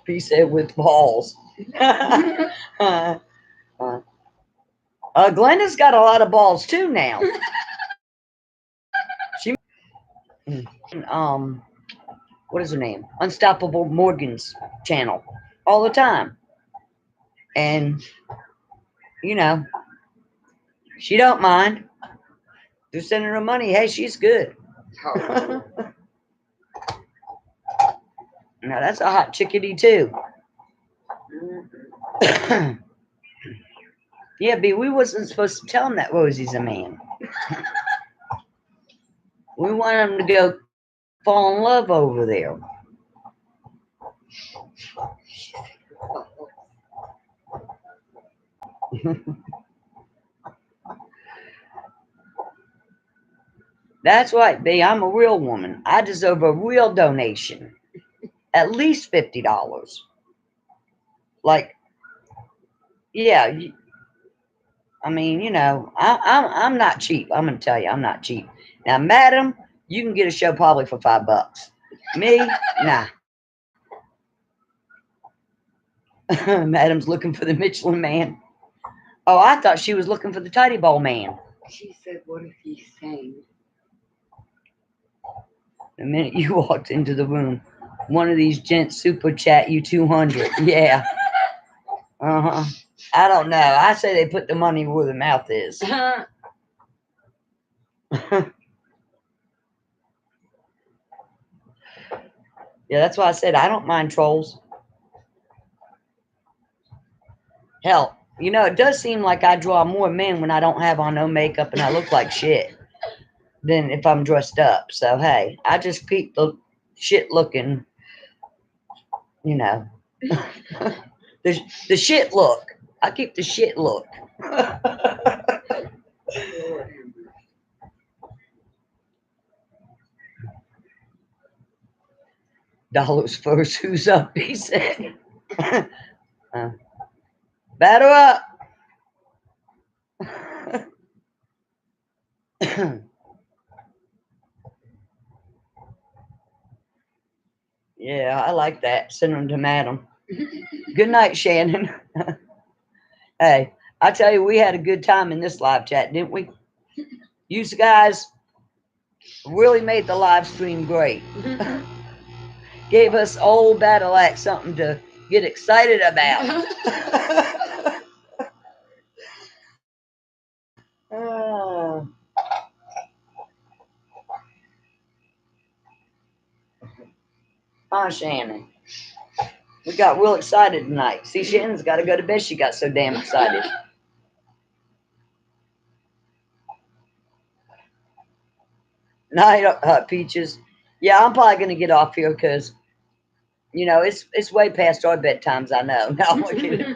Speaker 1: He said with balls. Glenda's got a lot of balls too now. She what is her name? Unstoppable Morgan's channel all the time. And she don't mind. They're sending her money. Hey, she's good.
Speaker 2: Oh.
Speaker 1: Now that's a hot chickadee too. Yeah, B, we wasn't supposed to tell him that Rosie's a man. We want him to go fall in love over there. That's right, B. I'm a real woman. I deserve a real donation. At least $50. Like, yeah, I mean, you know, I'm not cheap. I'm gonna tell you, I'm not cheap. Now, madam, you can get a show probably for $5. Me, nah. Madam's looking for the Michelin Man. Oh, I thought she was looking for the Tidy Bowl Man.
Speaker 2: She said, "What if he sang?"
Speaker 1: The minute you walked into the room, one of these gents super chat you 200. Yeah. Uh-huh. I don't know. I say they put the money where the mouth is. Yeah, that's why I said I don't mind trolls. Hell, you know, it does seem like I draw more men when I don't have on no makeup and I look like shit than if I'm dressed up. So, hey, I just keep the shit looking, you know, the shit look. I keep the shit look. Dollars first, who's up? He said. Batter up. Yeah, I like that. Send them to Madam. Good night, Shannon. Hey, I tell you, we had a good time in this live chat, didn't we? You guys really made the live stream great. Gave us old Battle Axe something to get excited about. Shannon. We got real excited tonight. See, Shannon's got to go to bed. She got so damn excited. Night, Peaches. Yeah, I'm probably gonna get off here because you know it's way past our bedtimes. I know. No, I'm kidding.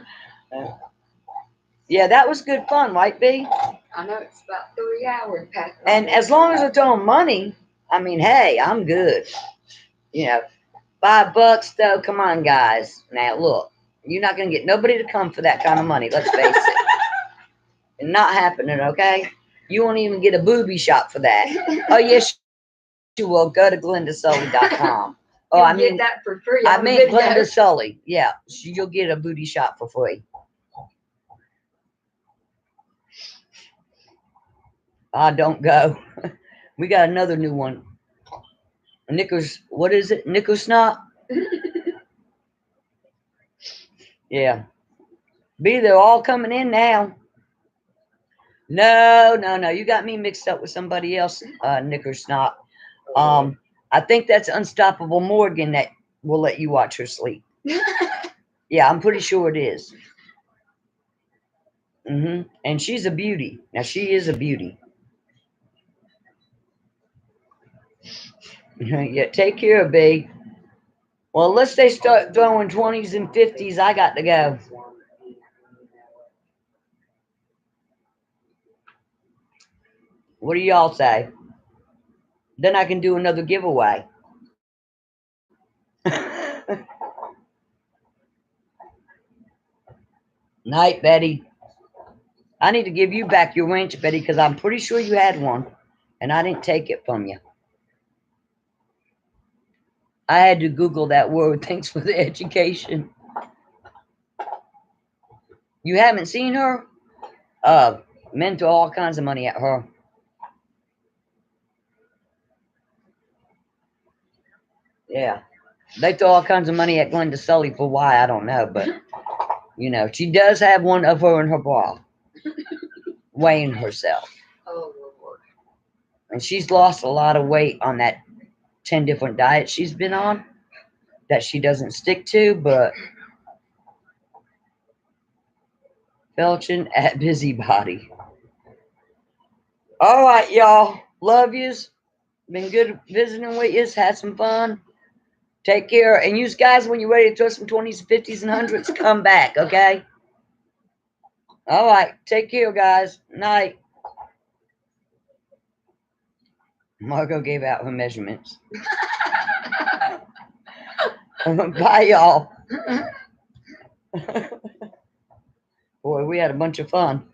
Speaker 1: Yeah, that was good fun, right, B?
Speaker 2: I know it's about 3 hours past.
Speaker 1: And as long as it's on money, I mean, hey, I'm good. You know, $5 though. Come on, guys. Now look, you're not gonna get nobody to come for that kind of money. Let's face it. It's not happening. Okay. You won't even get a booby shot for that. Oh yes, you will. Go to glendasully.com. Oh, I mean
Speaker 2: get that for free.
Speaker 1: I meant Glenda Sully. Yeah, you'll get a booty shot for free. Don't go. We got another new one. Nickers, what is it? Nickersnot? Yeah. B, they're all coming in now. No. You got me mixed up with somebody else, Nickersnot. I think that's Unstoppable Morgan that will let you watch her sleep. Yeah, I'm pretty sure it is. And she's a beauty. Now, she is a beauty. Yeah, take care, B. Well, unless they start throwing 20s and 50s, I got to go. What do y'all say? Then I can do another giveaway. Night, Betty. I need to give you back your wrench, Betty, because I'm pretty sure you had one, and I didn't take it from you. I had to Google that word. Thanks for the education. You haven't seen her? Men throw all kinds of money at her. Yeah. They throw all kinds of money at Glenda Sully for why, I don't know, but, you know, she does have one of her in her bra, weighing herself.
Speaker 2: Oh, Lord.
Speaker 1: And she's lost a lot of weight on that 10 different diets she's been on that she doesn't stick to, but Felchin at Busybody. All right, y'all. Love yous. Been good visiting with yous. Had some fun. Take care. And you guys, when you're ready to throw some 20s, 50s, and 100s, come back, okay? All right. Take care, guys. Night. Margot gave out her measurements. Bye, y'all. Boy, we had a bunch of fun.